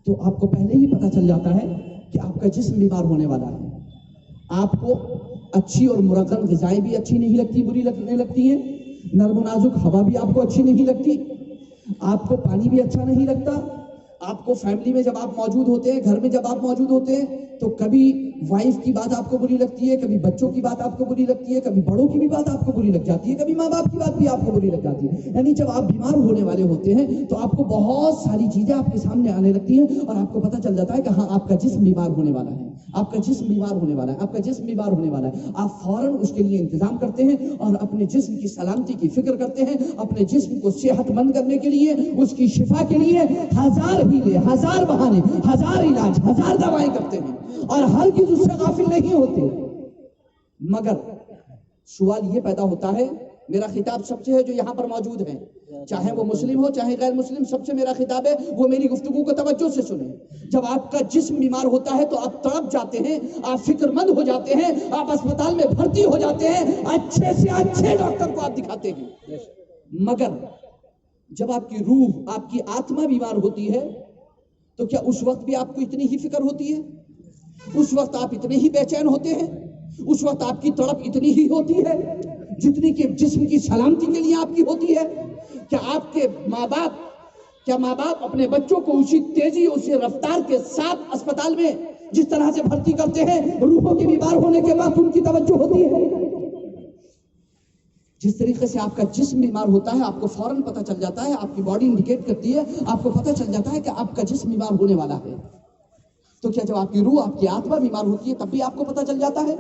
تو آپ کو پہلے ہی پتا چل جاتا ہے کہ آپ کا جسم بیمار ہونے والا ہے۔ آپ کو اچھی اور مرغن غذائیں بھی اچھی نہیں لگتی، بری لگنے لگتی ہیں، نرم و نازک ہوا بھی آپ کو اچھی نہیں لگتی، آپ کو پانی بھی اچھا نہیں لگتا۔ آپ کو فیملی میں جب آپ موجود ہوتے ہیں، گھر میں جب آپ موجود ہوتے ہیں تو کبھی وائف کی بات آپ کو بری لگتی ہے، کبھی بچوں کی بات آپ کو بری لگتی ہے، کبھی بڑوں کی بھی بات آپ کو بری لگ جاتی ہے، کبھی ماں باپ کی بات بھی آپ کو بری لگ جاتی ہے۔ یعنی جب آپ بیمار ہونے والے ہوتے ہیں تو آپ کو بہت ساری چیزیں آپ کے سامنے آنے لگتی ہیں اور آپ کو پتہ چل جاتا ہے کہ ہاں آپ کا جسم بیمار ہونے والا ہے۔ آپ کا جسم بیمار ہونے والا ہے، آپ کا جسم بیمار ہونے والا ہے، آپ فوراً اس کے لیے انتظام کرتے ہیں اور اپنے جسم کی سلامتی کی فکر کرتے ہیں، اپنے جسم کو صحت مند کرنے کے لیے، اس کی شفا کے لیے ہزار ہیلے، ہزار بہانے، ہزار علاج، ہزار دوائیں کرتے ہیں اور ہرگز اس سے غافل نہیں ہوتے۔ مگر سوال یہ پیدا ہوتا ہے، میرا خطاب سب سے ہے جو یہاں پر موجود ہیں، چاہے وہ مسلم ہو چاہے غیر مسلم، سب سے میرا خطاب ہے وہ میری گفتگو کو توجہ سے سنیں۔ جب آپ کا جسم بیمار ہوتا ہے تو آپ تڑپ جاتے ہیں، آپ فکر مند ہو جاتے ہیں، آپ اسپتال میں بھرتی ہو جاتے ہیں، اچھے سے اچھے ڈاکٹر کو آپ دکھاتے ہیں۔ مگر جب آپ کی روح، آپ کی آتما بیمار ہوتی ہے تو کیا اس وقت بھی آپ کو اتنی ہی فکر ہوتی ہے؟ اس وقت آپ اتنے ہی بے چین ہوتے ہیں؟ اس وقت آپ کی تڑپ اتنی ہی ہوتی ہے جتنی کہ جسم کی سلامتی کے لیے آپ کی ہوتی ہے؟ کیا آپ کے ماں باپ اپنے بچوں کو اسی تیزی، اسی رفتار کے ساتھ اسپتال میں جس طرح سے بھرتی کرتے ہیں، روحوں کے بیمار ہونے کے بعد ان کی توجہ ہوتی ہے؟ جس طریقے سے آپ کا جسم بیمار ہوتا ہے آپ کو فوراً پتہ چل جاتا ہے، آپ کی باڈی انڈیکیٹ کرتی ہے، آپ کو پتہ چل جاتا ہے کہ آپ کا جسم بیمار ہونے والا ہے۔ تو کیا جب آپ کی روح، آپ کی آتما بیمار ہوتی ہے تب بھی آپ کو پتہ چل جاتا ہے؟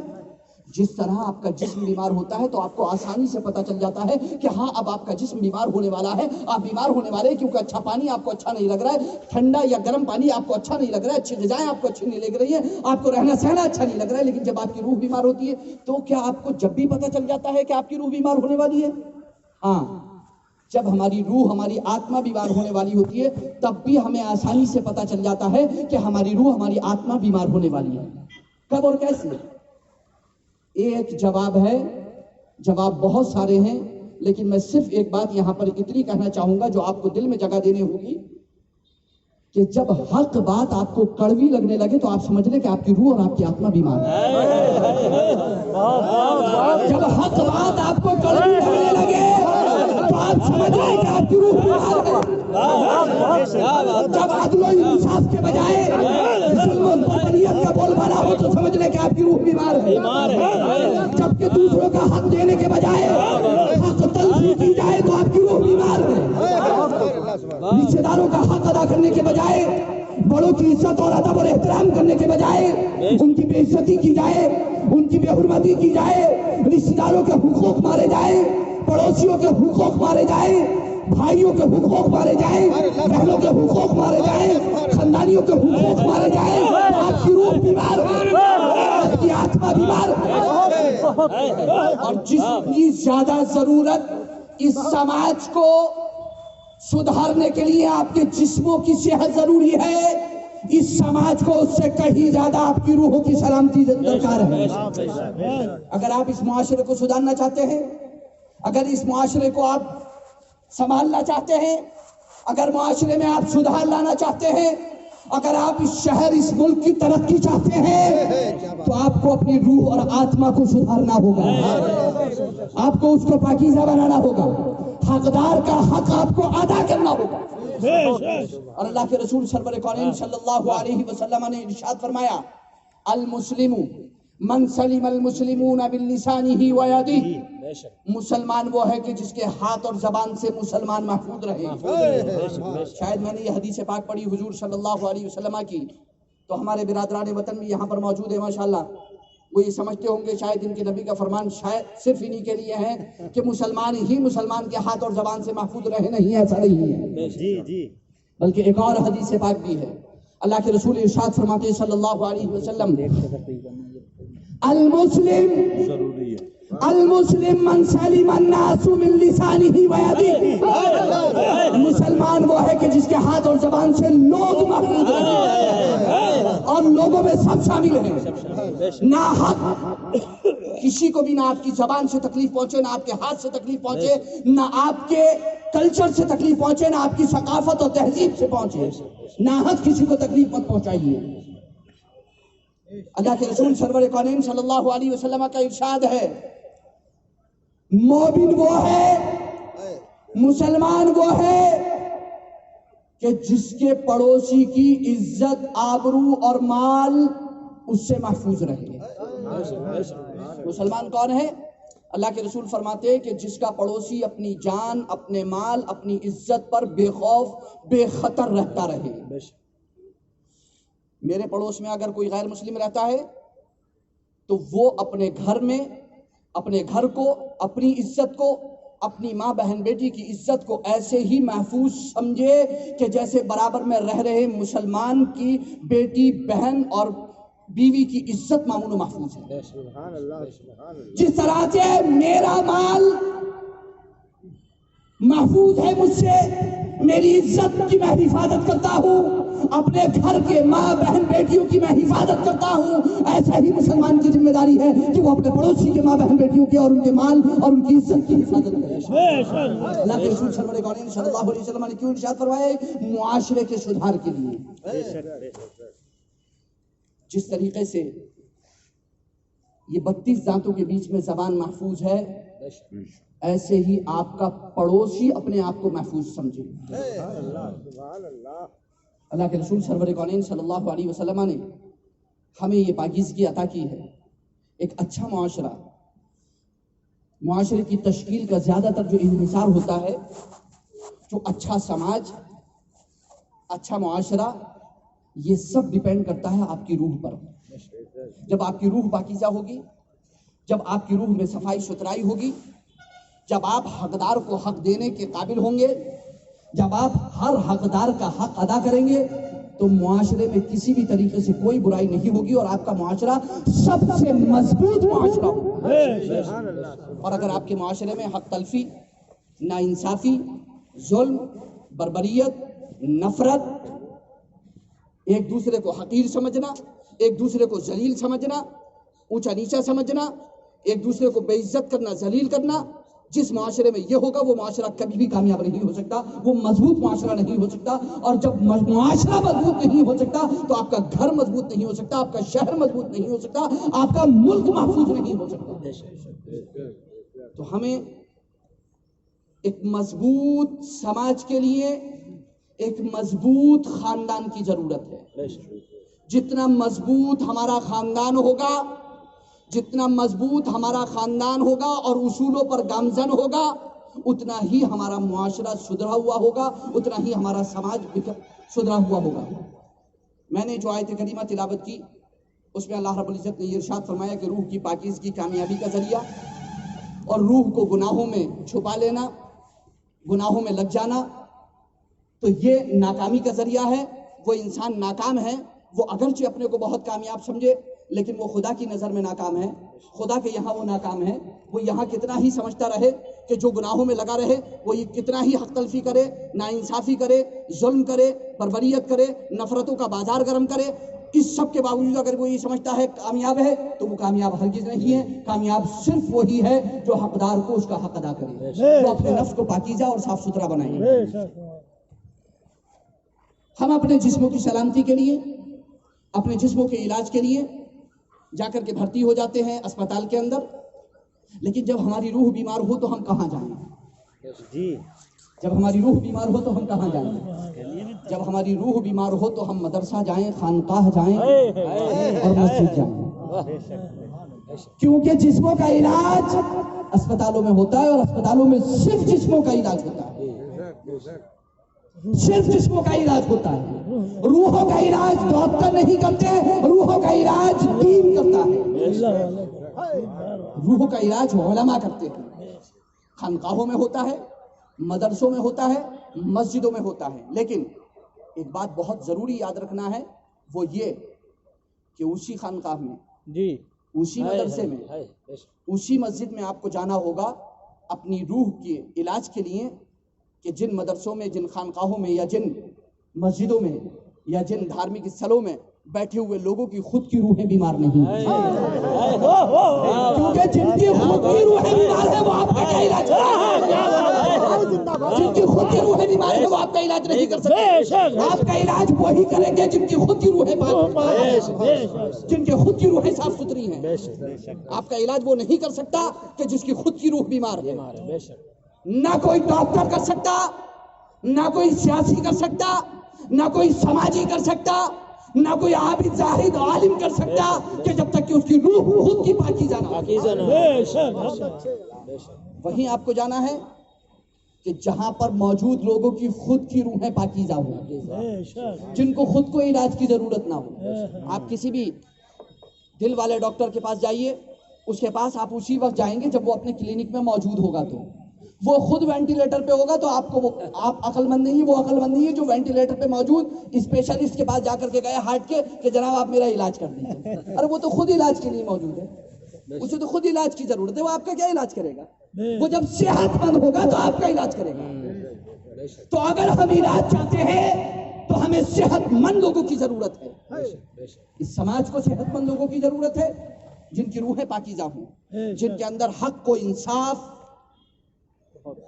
جس طرح آپ کا جسم بیمار ہوتا ہے تو آپ کو آسانی سے پتہ چل جاتا ہے کہ ہاں اب آپ کا جسم بیمار ہونے والا ہے، آپ بیمار ہونے والے ہیں کیونکہ اچھا پانی آپ کو اچھا نہیں لگ رہا ہے، ٹھنڈا یا گرم پانی آپ کو اچھا نہیں لگ رہا ہے، اچھی غذائیں آپ کو اچھی نہیں لگ رہی ہیں، آپ کو رہنا سہنا اچھا نہیں لگ رہا ہے۔ لیکن جب آپ کی روح بیمار ہوتی ہے تو کیا آپ کو جب بھی پتہ چل جاتا ہے کہ آپ کی روح بیمار ہونے والی ہے؟ ہاں، جب ہماری روح، ہماری آتما بیمار ہونے والی ہوتی ہے تب بھی ہمیں آسانی سے پتہ چل جاتا ہے کہ ہماری روح، ہماری آتما بیمار ہونے والی ہے۔ کب اور کیسے؟ ایک جواب ہے، جواب بہت سارے ہیں، لیکن میں صرف ایک بات یہاں پر اتنی کہنا چاہوں گا جو آپ کو دل میں جگہ دینے ہوگی کہ جب حق بات آپ کو کڑوی لگنے لگے تو آپ سمجھ لیں کہ آپ کی روح اور آپ کی آتما بیمار ہے۔ جب حق بات آپ کو کڑوی لگنے لگے تو آپ سمجھ لیں کہ آپ کی روح بیمار ہے۔ جب عدل و انصاف کے بجائے ظلم و بدنیت کا بول بالا ہو تو سمجھ لیں کہ آپ کی روح بیمار ہے۔ جبکہ دوسروں کا حق دینے کے بجائے حق تلفی کی جائے تو آپ کی روح بیمار ہے۔ رشتہ داروں کا حق ادا کرنے کے بجائے، بڑوں کی عزت اور ادب اور احترام کرنے کے بجائے ان کی بے عزتی کی جائے، ان کی بے حرمتی کی جائے، رشتہ داروں کے حقوق مارے جائے، پڑوسیوں کے حقوق مارے جائے، بھائیوں کے حقوق مارے جائیں، بہنوں کے حقوق مارے جائیں، خاندانیوں کے حقوق مارے جائیں، آپ کی روح بیمار ہے، آپ کی آتما بیمار ہے۔ اور جتنی زیادہ ضرورت اس سماج کو سدھارنے کے لیے آپ کے جسموں کی صحت ضروری ہے، اس سماج کو اس سے کہیں زیادہ آپ کی روحوں کی سلامتی درکار ہے۔ اگر آپ اس معاشرے کو سدھارنا چاہتے ہیں، اگر اس معاشرے کو آپ سنبھالنا چاہتے ہیں، اگر معاشرے میں آپ سدھار لانا چاہتے ہیں، اگر آپ اس شہر، اس ملک کی ترقی چاہتے ہیں تو آپ کو اپنی روح اور آتما کو سدھارنا ہوگا، آپ کو اس کو پاکیزہ بنانا ہوگا، حقدار کا حق آپ کو ادا کرنا ہوگا۔ اور اللہ کے رسول سرور کونین صلی اللہ علیہ وسلم نے ارشاد فرمایا، المسلم من سلم المسلمون باللسانہ ویدہ، مسلمان وہ ہے کہ جس کے ہاتھ اور زبان سے مسلمان محفوظ رہے۔ شاید میں نے یہ حدیث پاک پڑھی حضور صلی اللہ علیہ وسلم کی تو ہمارے برادران وطن بھی یہاں پر موجود ہیں ماشاءاللہ، وہ یہ سمجھتے ہوں گے شاید ان کے نبی کا فرمان شاید صرف انہی کے لیے ہے کہ مسلمان ہی مسلمان کے ہاتھ اور زبان سے محفوظ رہے، نہیں ایسا نہیں ہے، بلکہ ایک اور حدیث پاک بھی ہے۔ اللہ کے رسول ارشاد فرماتے ہیں صلی اللہ علیہ وسلم، المسلم من سلم الناس من لسانہ ویدہ، مسلمان وہ ہے کہ جس کے ہاتھ اور زبان سے لوگ محفوظ رہے اور لوگوں میں سب شامل ہیں، نہ حق کسی کو بھی نہ آپ کی زبان سے تکلیف پہنچے، نہ آپ کے ہاتھ سے تکلیف پہنچے، نہ آپ کے کلچر سے تکلیف پہنچے، نہ آپ کی ثقافت اور تہذیب سے پہنچے، نہ حق کسی کو تکلیف مت پہنچائیے۔ اللہ کے رسول سرور کونین صلی اللہ علیہ وسلم کا ارشاد ہے، مومن وہ ہے، مسلمان وہ ہے کہ جس کے پڑوسی کی عزت، آبرو اور مال اس سے محفوظ رہے۔ مسلمان کون ہے؟ اللہ کے رسول فرماتے ہیں کہ جس کا پڑوسی اپنی جان، اپنے مال، اپنی عزت پر بے خوف، بے خطر رہتا رہے۔ میرے پڑوس میں اگر کوئی غیر مسلم رہتا ہے تو وہ اپنے گھر میں اپنے گھر کو، اپنی عزت کو، اپنی ماں بہن بیٹی کی عزت کو ایسے ہی محفوظ سمجھے کہ جیسے برابر میں رہ رہے مسلمان کی بیٹی، بہن اور بیوی کی عزت معمول و محفوظ ہے۔ جس طرح سے میرا مال محفوظ ہے مجھ سے، میری عزت کی میں حفاظت کرتا ہوں، اپنے گھر کے ماں بہن بیٹیوں کی میں حفاظت کرتا ہوں، ایسا ہی مسلمان کی ذمہ داری ہے کہ وہ اپنے پڑوسی کے ماں بہن بیٹیوں کی اور ان کے مال اور ان کی عزت کی حفاظت کرے۔ اللہ کے رسول سرور کونین صلی اللہ علیہ وسلم نے کیوں ارشاد فرمایا؟ معاشرے کے سدھار کے لیے۔ جس طریقے سے یہ 32 ذاتوں کے بیچ میں زبان محفوظ ہے، ایسے ہی آپ کا پڑوسی اپنے آپ کو محفوظ سمجھے۔ اللہ کے رسول سرور کونین صلی اللہ علیہ وسلم نے ہمیں یہ پاکیزگی عطا کی ہے۔ ایک اچھا معاشرے کی تشکیل کا زیادہ تر جو انحصار ہوتا ہے، جو اچھا سماج، اچھا معاشرہ، یہ سب ڈیپینڈ کرتا ہے آپ کی روح پر۔ جب آپ کی روح پاکیزہ ہوگی، جب آپ کی روح میں صفائی ستھرائی ہوگی، جب آپ حقدار کو حق دینے کے قابل ہوں گے، جب آپ ہر حقدار کا حق ادا کریں گے، تو معاشرے میں کسی بھی طریقے سے کوئی برائی نہیں ہوگی اور آپ کا معاشرہ سب سے مضبوط معاشرہ ہوگا۔ اور اگر آپ کے معاشرے میں حق تلفی، ناانصافی، ظلم، بربریت، نفرت، ایک دوسرے کو حقیر سمجھنا، ایک دوسرے کو ذلیل سمجھنا، اونچا نیچا سمجھنا، ایک دوسرے کو بے عزت کرنا، ذلیل کرنا، جس معاشرے میں یہ ہوگا وہ معاشرہ کبھی بھی کامیاب نہیں ہو سکتا، وہ مضبوط معاشرہ نہیں ہو سکتا۔ اور جب معاشرہ مضبوط نہیں ہو سکتا تو آپ کا گھر مضبوط نہیں ہو سکتا، آپ کا شہر مضبوط نہیں ہو سکتا، آپ کا ملک محفوظ نہیں ہو سکتا۔ تو ہمیں ایک مضبوط سماج کے لیے ایک مضبوط خاندان کی ضرورت ہے۔ جتنا مضبوط ہمارا خاندان ہوگا، جتنا مضبوط ہمارا خاندان ہوگا اور اصولوں پر گامزن ہوگا، اتنا ہی ہمارا معاشرہ سدھرا ہوا ہوگا، اتنا ہی ہمارا سماج سدھرا ہوا ہوگا۔ میں نے جو آیت کریمہ تلاوت کی، اس میں اللہ رب العزت نے یہ ارشاد فرمایا کہ روح کی پاکیزگی کامیابی کا ذریعہ، اور روح کو گناہوں میں چھپا لینا، گناہوں میں لگ جانا، تو یہ ناکامی کا ذریعہ ہے۔ وہ انسان ناکام ہے، وہ اگرچہ اپنے کو بہت کامیاب سمجھے لیکن وہ خدا کی نظر میں ناکام ہے، خدا کے یہاں وہ ناکام ہے۔ وہ یہاں کتنا ہی سمجھتا رہے کہ جو گناہوں میں لگا رہے، وہ یہ کتنا ہی حق تلفی کرے، ناانصافی کرے، ظلم کرے، بربریت کرے، نفرتوں کا بازار گرم کرے، اس سب کے باوجود اگر وہ یہ سمجھتا ہے کامیاب ہے، تو وہ کامیاب ہرگز نہیں ہے۔ کامیاب صرف وہی ہے جو حقدار کو اس کا حق ادا کرے، جو اپنے نفس کو پاکیزہ اور صاف ستھرا بنائے۔ ہم اپنے جسموں کی سلامتی کے لیے، اپنے جسموں کے علاج کے لیے جا کر کے بھرتی ہو جاتے ہیں اسپتال کے اندر، لیکن جب ہماری روح بیمار ہو تو ہم کہاں جائیں؟ جب ہماری روح بیمار ہو تو ہم کہاں جائیں؟ جب ہماری روح بیمار ہو تو ہم مدرسہ جائیں، خانقاہ جائیں اور مسجد جائیں، کیونکہ جسموں کا علاج اسپتالوں میں ہوتا ہے، اور اسپتالوں میں صرف جسموں کا علاج ہوتا ہے، صرف جسموں کا علاج ہوتا ہے۔ روحوں کا علاج ڈاکٹر نہیں کرتے، روحوں کا علاج دین کرتا ہے، روحوں کا علاج علماء کرتے ہیں۔ خانقاہوں میں ہوتا ہے، مدرسوں میں ہوتا ہے، مسجدوں میں ہوتا ہے، لیکن ایک بات بہت ضروری یاد رکھنا ہے، وہ یہ کہ اسی خانقاہ میں، اسی مدرسے میں، اسی مسجد میں آپ کو جانا ہوگا اپنی روح کے علاج کے لیے، کہ جن مدرسوں میں، جن خانقاہوں میں، یا جن مسجدوں میں، یا جن دھارمک استھلوں میں بیٹھے ہوئے لوگوں کی خود کی روحیں بیمار نہیں ہیں، کیونکہ جن کی خود کی روحیں بیمار ہیں وہ آپ کا کیا علاج کریں؟ جن کی خود کی روحیں بیمار ہیں وہ آپ کا علاج نہیں کر سکتے۔ آپ کا علاج وہی کریں گے جن کی خود کی روحیں پاک ہیں، جن کی خود کی روحیں صاف ستھری ہیں۔ آپ کا علاج وہ نہیں کر سکتا کہ جس کی خود کی روح بیمار ہے۔ نہ کوئی ڈاکٹر کر سکتا، نہ کوئی سیاسی کر سکتا، نہ کوئی سماجی کر سکتا، نہ کوئی عابد زاہد عالم کر سکتا، کہ جب تک کہ اس کی روح خود کی پاکیزہ نہ ہو۔ وہیں آپ کو جانا ہے کہ جہاں پر موجود لوگوں کی خود کی روحیں پاکیزہ ہوں، جن کو خود کو علاج کی ضرورت نہ ہو. آپ کسی بھی دل والے ڈاکٹر کے پاس جائیے، اس کے پاس آپ اسی وقت جائیں گے جب وہ اپنے کلینک میں موجود ہوگا. تو وہ خود وینٹیلیٹر پہ ہوگا تو آپ عقل مند نہیں ہے، وہ عقل مند نہیں ہے جو وینٹیلیٹر پہ موجود اسپیشلسٹ کے پاس جا کر کے گئے ہارٹ کے کہ جناب آپ میرا علاج کر دیجیے. ارے وہ تو خود علاج کے لیے موجود ہے، اسے تو خود علاج کی ضرورت ہے. وہ آپ کا کیا علاج کرے گا؟ وہ جب صحت مند ہوگا تو آپ کا علاج کرے گا. تو اگر ہم علاج چاہتے ہیں تو ہمیں صحت مند لوگوں کی ضرورت ہے. اس سماج کو صحت مند لوگوں کی ضرورت ہے جن کی روحیں پاکیزہ ہوں، جن کے اندر حق و انصاف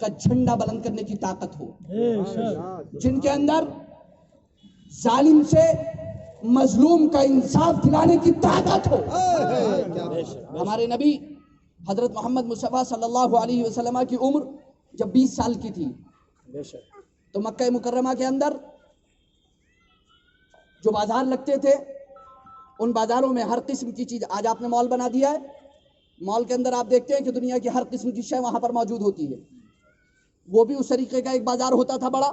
کا جھنڈا بلند کرنے کی طاقت ہو، جن کے اندر ظالم سے مظلوم کا انصاف دلانے کی طاقت ہو. ہمارے نبی حضرت محمد مصطفیٰ صلی اللہ علیہ وسلم کی عمر جب 20 سال کی تھی تو مکہ مکرمہ کے اندر جو بازار لگتے تھے ان بازاروں میں ہر قسم کی چیز، آج آپ نے مال بنا دیا ہے، مال کے اندر آپ دیکھتے ہیں کہ دنیا کی ہر قسم کی شے وہاں پر موجود ہوتی ہے. وہ بھی اس طریقے کا ایک بازار ہوتا تھا بڑا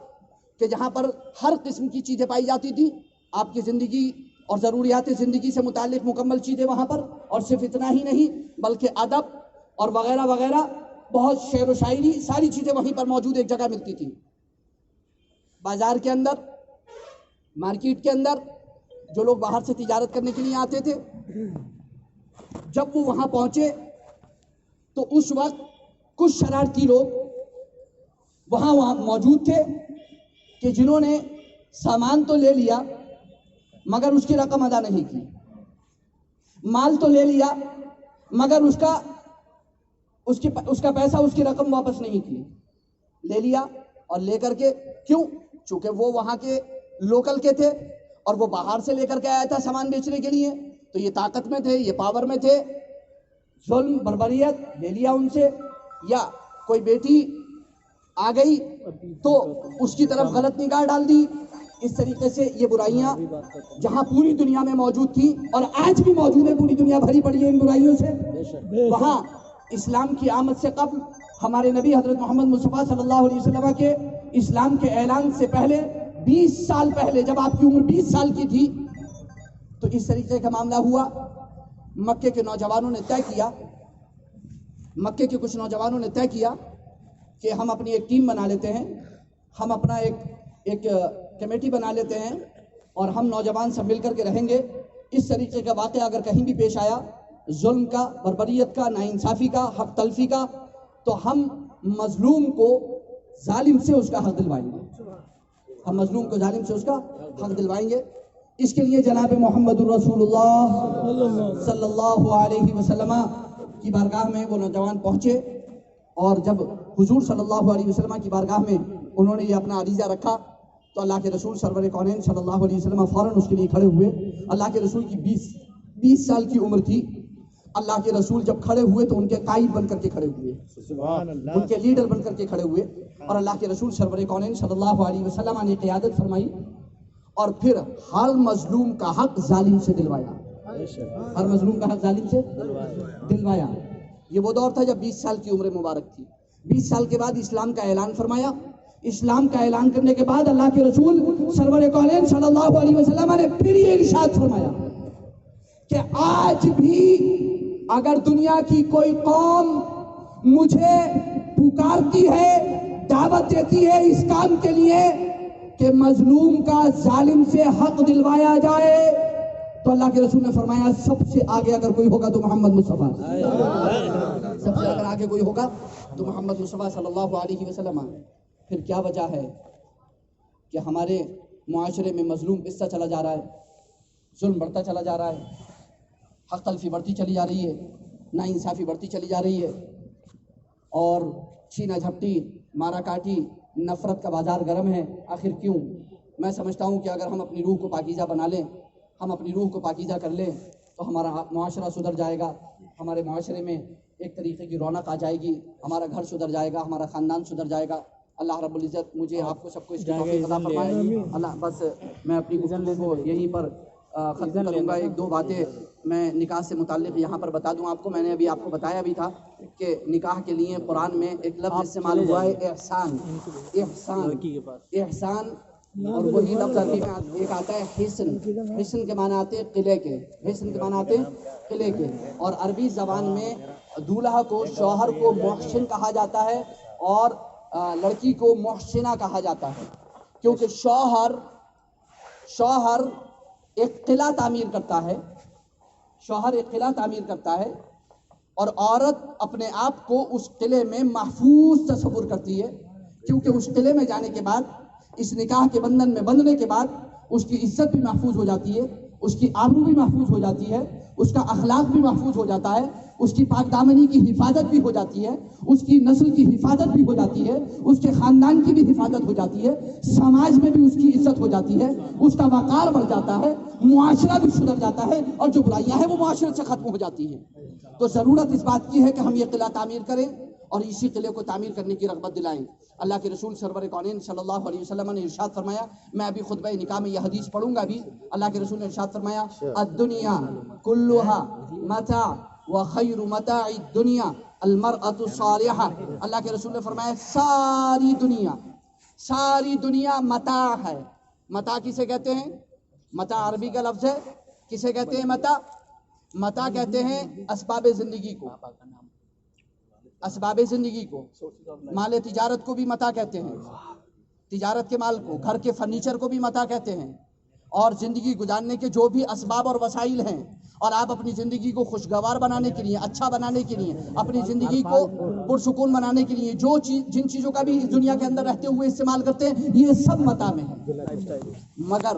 کہ جہاں پر ہر قسم کی چیزیں پائی جاتی تھی. آپ کی زندگی اور ضروریات زندگی سے متعلق مکمل چیزیں وہاں پر، اور صرف اتنا ہی نہیں بلکہ ادب اور وغیرہ وغیرہ بہت شعر و شاعری ساری چیزیں وہیں پر موجود ایک جگہ ملتی تھی. بازار کے اندر، مارکیٹ کے اندر جو لوگ باہر سے تجارت کرنے کے لیے آتے تھے، جب وہ وہاں پہنچے تو اس وقت کچھ شرارتی لوگ وہاں موجود تھے کہ جنہوں نے سامان تو لے لیا مگر اس کی رقم ادا نہیں کی، مال تو لے لیا مگر اس کا پیسہ، اس کی رقم واپس نہیں کی. لے لیا اور لے کر کے کیوں؟ چونکہ وہ وہاں کے لوکل کے تھے اور وہ باہر سے لے کر کے آیا تھا سامان بیچنے کے لیے، تو یہ طاقت میں تھے، یہ پاور میں تھے. ظلم بربریت لے لیا ان سے، یا کوئی بیٹی آ گئی تو اس کی طرف غلط نگاہ ڈال دی. اس طریقے سے یہ برائیاں جہاں پوری دنیا میں موجود تھی اور آج بھی موجود ہے، پوری دنیا بھری پڑی ہے ان برائیوں سے. وہاں اسلام کی آمد سے قبل ہمارے نبی حضرت محمد مصطفیٰ صلی اللہ علیہ وسلم کے اسلام کے اعلان سے پہلے 20 سال پہلے جب آپ کی عمر 20 سال کی تھی تو اس طریقے کا معاملہ ہوا. مکے کے نوجوانوں نے طے کیا، مکے کے کچھ نوجوانوں نے طے کیا کہ ہم اپنی ایک ٹیم بنا لیتے ہیں، ہم اپنا ایک کمیٹی بنا لیتے ہیں اور ہم نوجوان سب مل کر کے رہیں گے. اس طریقے کا واقعہ اگر کہیں بھی پیش آیا، ظلم کا، بربریت کا، ناانصافی کا، حق تلفی کا، تو ہم مظلوم کو ظالم سے اس کا حق دلوائیں گے. ہم مظلوم کو ظالم سے اس کا حق دلوائیں گے. اس کے لیے جناب محمد الرسول اللہ صلی اللہ علیہ وسلم کی بارگاہ میں وہ نوجوان پہنچے، اور جب حضور صلی اللہ علیہ وسلم کی بارگاہ میں انہوں نے یہ اپنا عریضہ رکھا تو اللہ کے رسول سرور کونین صلی اللہ علیہ وسلم فوراً اس کے لیے کھڑے ہوئے. اللہ کے رسول کی 20 سال کی عمر تھی. اللہ کے رسول جب کھڑے ہوئے تو ان کے قائد بن کر کے کھڑے ہوئے، ان کے لیڈر بن کر کے کھڑے ہوئے، اور اللہ کے رسول سرور کونین صلی اللہ علیہ وسلم نے قیادت فرمائی اور پھر ہر مظلوم کا حق ظالم سے دلوایا. ہر مظلوم کا حق ظالم سے دلوایا. یہ وہ دور تھا جب 20 سال کی عمر مبارک تھی. 20 سال کے بعد اسلام کا اعلان فرمایا. اسلام کا اعلان کرنے کے بعد اللہ کے رسول سرور کونین صلی اللہ علیہ وسلم نے پھر یہ ارشاد فرمایا کہ آج بھی اگر دنیا کی کوئی قوم مجھے پکارتی ہے، دعوت دیتی ہے اس کام کے لیے کہ مظلوم کا ظالم سے حق دلوایا جائے، تو اللہ کے رسول نے فرمایا سب سے آگے اگر کوئی ہوگا تو محمد مصطفیٰ، سب سے اگر آگے کوئی ہوگا تو محمد مصطفیٰ صلی اللہ علیہ وسلم. پھر کیا وجہ ہے کہ ہمارے معاشرے میں مظلوم پستا چلا جا رہا ہے، ظلم بڑھتا چلا جا رہا ہے، حق تلفی بڑھتی چلی جا رہی ہے، ناانصافی بڑھتی چلی جا رہی ہے، اور چھینا جھپٹی، مارا کاٹی، نفرت کا بازار گرم ہے. آخر کیوں؟ میں سمجھتا ہوں کہ اگر ہم اپنی روح کو پاکیزہ بنا لیں، ہم اپنی روح کو پاکیزہ کر لیں تو ہمارا معاشرہ سدھر جائے گا. ہمارے معاشرے میں ایک طریقے کی رونق آ جائے گی، ہمارا گھر سدھر جائے گا، ہمارا خاندان سدھر جائے گا. اللہ رب العزت مجھے آپ کو سب کو اس کی توفیق عطا فرمائے. اللہ بس میں اپنی گفتگو کو یہیں پر ختم کروں گا. ایک دو باتیں میں نکاح سے متعلق یہاں پر بتا دوں آپ کو، میں نے ابھی آپ کو بتایا بھی تھا کہ نکاح کے لیے قرآن میں ایک لفظ استعمال ہوا ہے احسان. احسان احسان اور وہی لفظ عربی میں ایک آتا ہے حسن. حسن کے معنی آتے ہیں قلعے کے، حسن کے معنی آتے ہیں قلعے کے. اور عربی زبان میں دولہا کو، شوہر کو محسن کہا جاتا ہے اور لڑکی کو محسنہ کہا جاتا ہے، کیونکہ شوہر ایک قلعہ تعمیر کرتا ہے، شوہر ایک قلعہ تعمیر کرتا ہے اور عورت اپنے آپ کو اس قلعے میں محفوظ تصور کرتی ہے، کیونکہ اس قلعے میں جانے کے بعد، اس نکاح کے بندھن میں بندھنے کے بعد اس کی عزت بھی محفوظ ہو جاتی ہے، اس کی آبرو بھی محفوظ ہو جاتی ہے، اس کا اخلاق بھی محفوظ ہو جاتا ہے، اس کی پاک دامنی کی حفاظت بھی ہو جاتی ہے، اس کی نسل کی حفاظت بھی ہو جاتی ہے، اس کے خاندان کی بھی حفاظت ہو جاتی ہے، سماج میں بھی اس کی عزت ہو جاتی ہے، اس کا وقار بڑھ جاتا ہے، معاشرہ بھی سدھر جاتا ہے اور جو برائیاں ہیں وہ معاشرے سے ختم ہو جاتی ہیں. تو ضرورت اس بات کی ہے کہ ہم یہ قلعہ تعمیر کریں اور اسی قلعے کو تعمیر کرنے کی رغبت دلائیں. اللہ کے رسول سرور کونین صلی اللہ علیہ وسلم نے ارشاد فرمایا، میں ابھی خطبہ نکاح میں یہ حدیث پڑھوں گا بھی. اللہ کے رسول نے ارشاد فرمایا، الدنیا کلھا متاع وخیر متاع الدنیا المرأة الصالحہ. اللہ کے رسول نے فرمایا ساری دنیا متاع ہے. متاع کسے کہتے ہیں؟ متاع عربی کا لفظ ہے. کسے کہتے ہیں متاع؟ متاع کہتے ہیں اسباب زندگی کو، اسباب زندگی کو. مال تجارت کو بھی متاع کہتے ہیں، تجارت کے مال کو. گھر کے فرنیچر کو بھی متاع کہتے ہیں. اور زندگی گزارنے کے جو بھی اسباب اور وسائل ہیں، اور آپ اپنی زندگی کو خوشگوار بنانے کے لیے، اچھا بنانے کے لیے، اپنی زندگی کو پرسکون بنانے کے لیے جن چیزوں کا بھی اس دنیا کے اندر رہتے ہوئے استعمال کرتے ہیں، یہ سب متاع میں ہے. مگر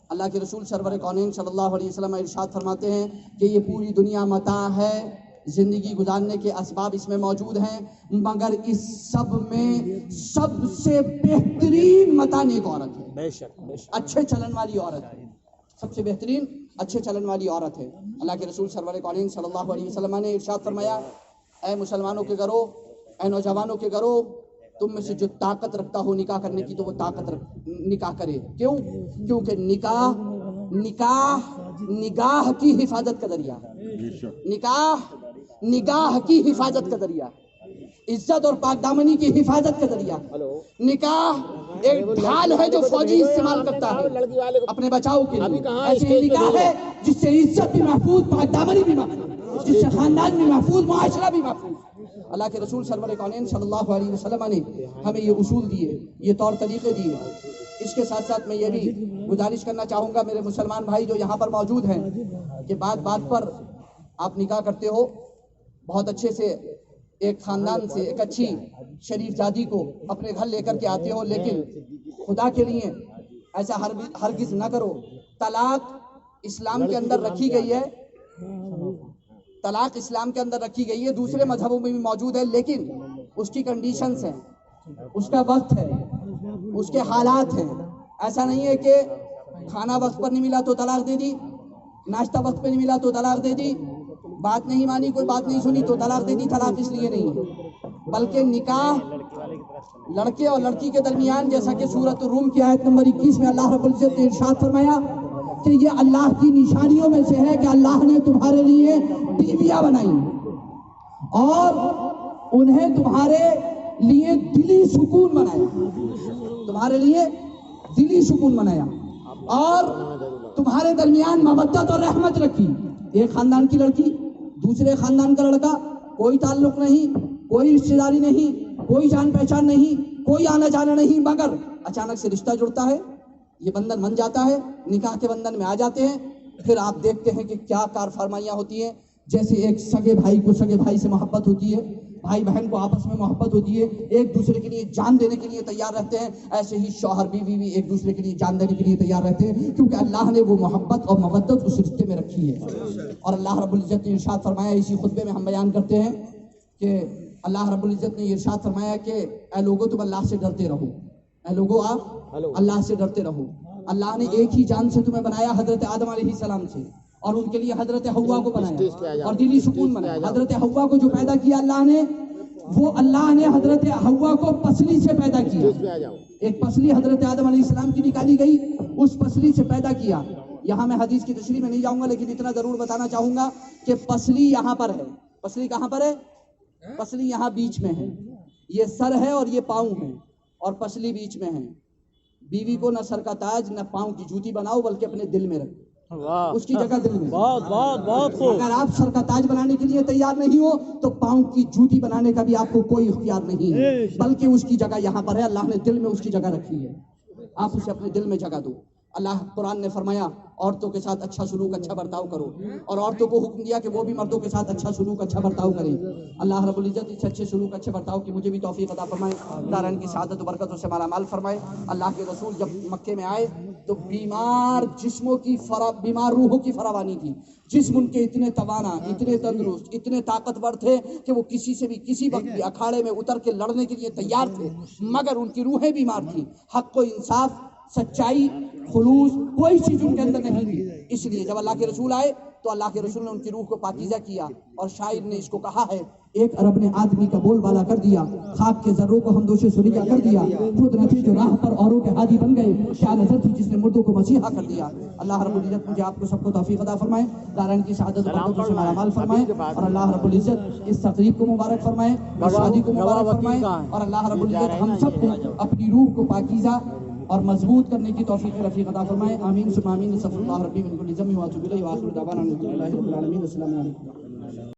اللہ کے رسول سرور کونین صلی اللہ علیہ وسلم ارشاد فرماتے ہیں کہ یہ پوری دنیا متاع ہے، زندگی گزارنے کے اسباب اس میں موجود ہیں، مگر اس سب میں سب سے بہترین متاع نیک عورت ہے، اچھے چلن والی عورت ہے، سب سے بہترین اچھے چلن والی عورت ہے. اللہ کے رسول سرور کونین صلی اللہ علیہ وسلم نے ارشاد فرمایا، اے مسلمانوں کے گھروں، اے نوجوانوں کے گھروں، تم میں سے جو طاقت رکھتا ہو نکاح کرنے کی تو وہ نکاح کرے. کیوں؟ کیونکہ نگاہ کی حفاظت کا ذریعہ، نگاہ کی حفاظت کا ذریعہ، عزت اور پاک دامنی کی حفاظت کا ذریعہ. نکاح ایک ڈھال ہے جو فوجی استعمال کرتا ہے اپنے بچاؤ کے لیے. ایسے نکاح ہے جس سے عزت بھی محفوظ، پاک دامنی بھی محفوظ، جس سے خاندان بھی محفوظ، معاشرہ بھی محفوظ. اللہ کے رسول سرور کونین صلی اللہ علیہ وسلم نے ہمیں یہ اصول دیے، یہ طور طریقے دیے. اس کے ساتھ ساتھ میں یہ بھی گزارش کرنا چاہوں گا میرے مسلمان بھائی جو یہاں پر موجود ہیں کہ بات بات پر آپ نکاح کرتے ہو، بہت اچھے سے ایک خاندان سے ایک اچھی شریف زادی کو اپنے گھر لے کر کے آتے ہو، لیکن خدا کے لیے ایسا ہرگز نہ کرو. طلاق اسلام کے اندر رکھی گئی ہے، طلاق اسلام کے اندر رکھی گئی ہے، دوسرے مذہبوں میں بھی موجود ہے، لیکن اس کی کنڈیشنز ہیں، اس کا وقت ہے، اس کے حالات ہیں. ایسا نہیں ہے کہ کھانا وقت پر نہیں ملا تو طلاق دے دی، ناشتہ وقت پہ نہیں ملا تو طلاق دے دی، بات نہیں مانی، کوئی بات نہیں سنی تو طلاق دے دی. طلاق اس لیے نہیں ہے، بلکہ نکاح لڑکے اور لڑکی کے درمیان، جیسا کہ سورۃ الروم کی آیت نمبر 21 میں اللہ رب العزت نے ارشاد فرمایا کہ یہ اللہ کی نشانیوں میں سے ہے کہ اللہ نے تمہارے لیے بیویاں بنائی اور انہیں تمہارے لیے دلی سکون بنایا، تمہارے لیے دلی سکون بنایا اور تمہارے درمیان مودت اور رحمت رکھی. ایک خاندان کی لڑکی دوسرے خاندان کا لڑکا، کوئی تعلق نہیں، کوئی رشتہ داری نہیں، کوئی جان پہچان نہیں، کوئی آنا جانا نہیں، مگر اچانک سے رشتہ جڑتا ہے، یہ بندھن بن جاتا ہے، نکاح کے بندھن میں آ جاتے ہیں. پھر آپ دیکھتے ہیں کہ کیا کار فرمائیاں ہوتی ہیں. جیسے ایک سگے بھائی کو سگے بھائی سے محبت ہوتی ہے، بھائی بہن کو آپس میں محبت ہوتی ہے، ایک دوسرے کے لیے جان دینے کے لیے تیار رہتے ہیں، ایسے ہی شوہر بیوی بھی ایک دوسرے کے لیے جان دینے کے لیے تیار رہتے ہیں، کیونکہ اللہ نے وہ محبت اور مودت اس رشتے میں رکھی ہے. اور اللہ رب العزت نے ارشاد فرمایا، اسی خطبے میں ہم بیان کرتے ہیں کہ اللہ رب العزت نے ارشاد فرمایا کہ اے لوگو تم اللہ سے ڈرتے رہو، اے لوگو آپ اللہ سے ڈرتے رہو. اللہ نے ایک ہی جان سے تمہیں بنایا، حضرت آدم علیہ السلام سے، اور ان کے لیے حضرت حوا کو بنایا اور دلی سکون بنایا. حضرت حوا کو جو پیدا کیا اللہ نے، وہ اللہ نے حضرت حوا کو پسلی سے پیدا کیا. ایک پسلی حضرت آدم علیہ السلام کی نکالی گئی، اس پسلی سے پیدا کیا. یہاں میں حدیث کی تشریح میں نہیں جاؤں گا، لیکن اتنا ضرور بتانا چاہوں گا کہ پسلی یہاں پر ہے. پسلی کہاں پر ہے؟ پسلی یہاں بیچ میں ہے. یہ سر ہے اور یہ پاؤں ہے اور پسلی بیچ میں ہے. بیوی کو نہ سر کا تاج نہ پاؤں کی جوتی بناؤ، بلکہ اپنے دل میں رکھو، اس کی جگہ دل میں. بہت خوب. اگر آپ سر کا تاج بنانے کے لیے تیار نہیں ہو تو پاؤں کی جوتی بنانے کا بھی آپ کو کوئی اختیار نہیں ہے، بلکہ اس کی جگہ یہاں پر ہے. اللہ نے دل میں اس کی جگہ رکھی ہے، آپ اسے اپنے دل میں جگہ دو. اللہ قرآن نے فرمایا عورتوں کے ساتھ اچھا سلوک، اچھا برتاؤ کرو، اور عورتوں کو حکم دیا کہ وہ بھی مردوں کے ساتھ اچھا سلوک، اچھا برتاؤ کریں. اللہ رب العزت اس اچھے سلوک، اچھے برتاؤ کی مجھے بھی توفیق عطا فرمائے، دارین کی سعادت و برکتوں سے مالا مال فرمائے. اللہ کے رسول جب مکے میں آئے تو بیمار جسموں کی بیمار روحوں کی فراوانی تھی. جسم ان کے اتنے توانا، اتنے تندرست، اتنے طاقتور تھے کہ وہ کسی سے بھی کسی وقت بھی اکھاڑے میں اتر کے لڑنے کے لیے تیار تھے، مگر ان کی روحیں بیمار تھیں. حق و انصاف، سچائی، خلوص کوئی چیز ان کے اندر نہیں تھی. اس لیے جب اللہ کے رسول آئے تو اللہ کے رسول نے ان کی روح کو پاکیزہ کیا، اور شاعر نے اس کو کہا ہے، ایک عرب نے آدمی کا بول بالا کر دیا، خاک کے ذروں کو ہم دوشے سریا کر دیا. خود نہ تھے جو راہ پر اوروں کے ہادی بن گئے، کیا نظر تھی جس نے مردوں کو مسیحا کر دیا. اللہ رب العزت مجھے آپ کو سب کو توفیق عطا فرمائے، دارین کی سعادت و برکتوں سے مالا مال فرمائے، اور اللہ رب العزت اس تقریب کو مبارک فرمائے، اس شادی کو مبارک فرمائے، اور اللہ رب العزت ہم سب کو اپنی روح کو پاکیزہ اور مضبوط کرنے کی توفیق رفیق عطا فرمائے. آمین ثم آمین. استغفر اللہ ربی من کل ذنب واتوب الیہ، وآخر دعوانا الحمد للہ رب العالمین. السلام علیکم.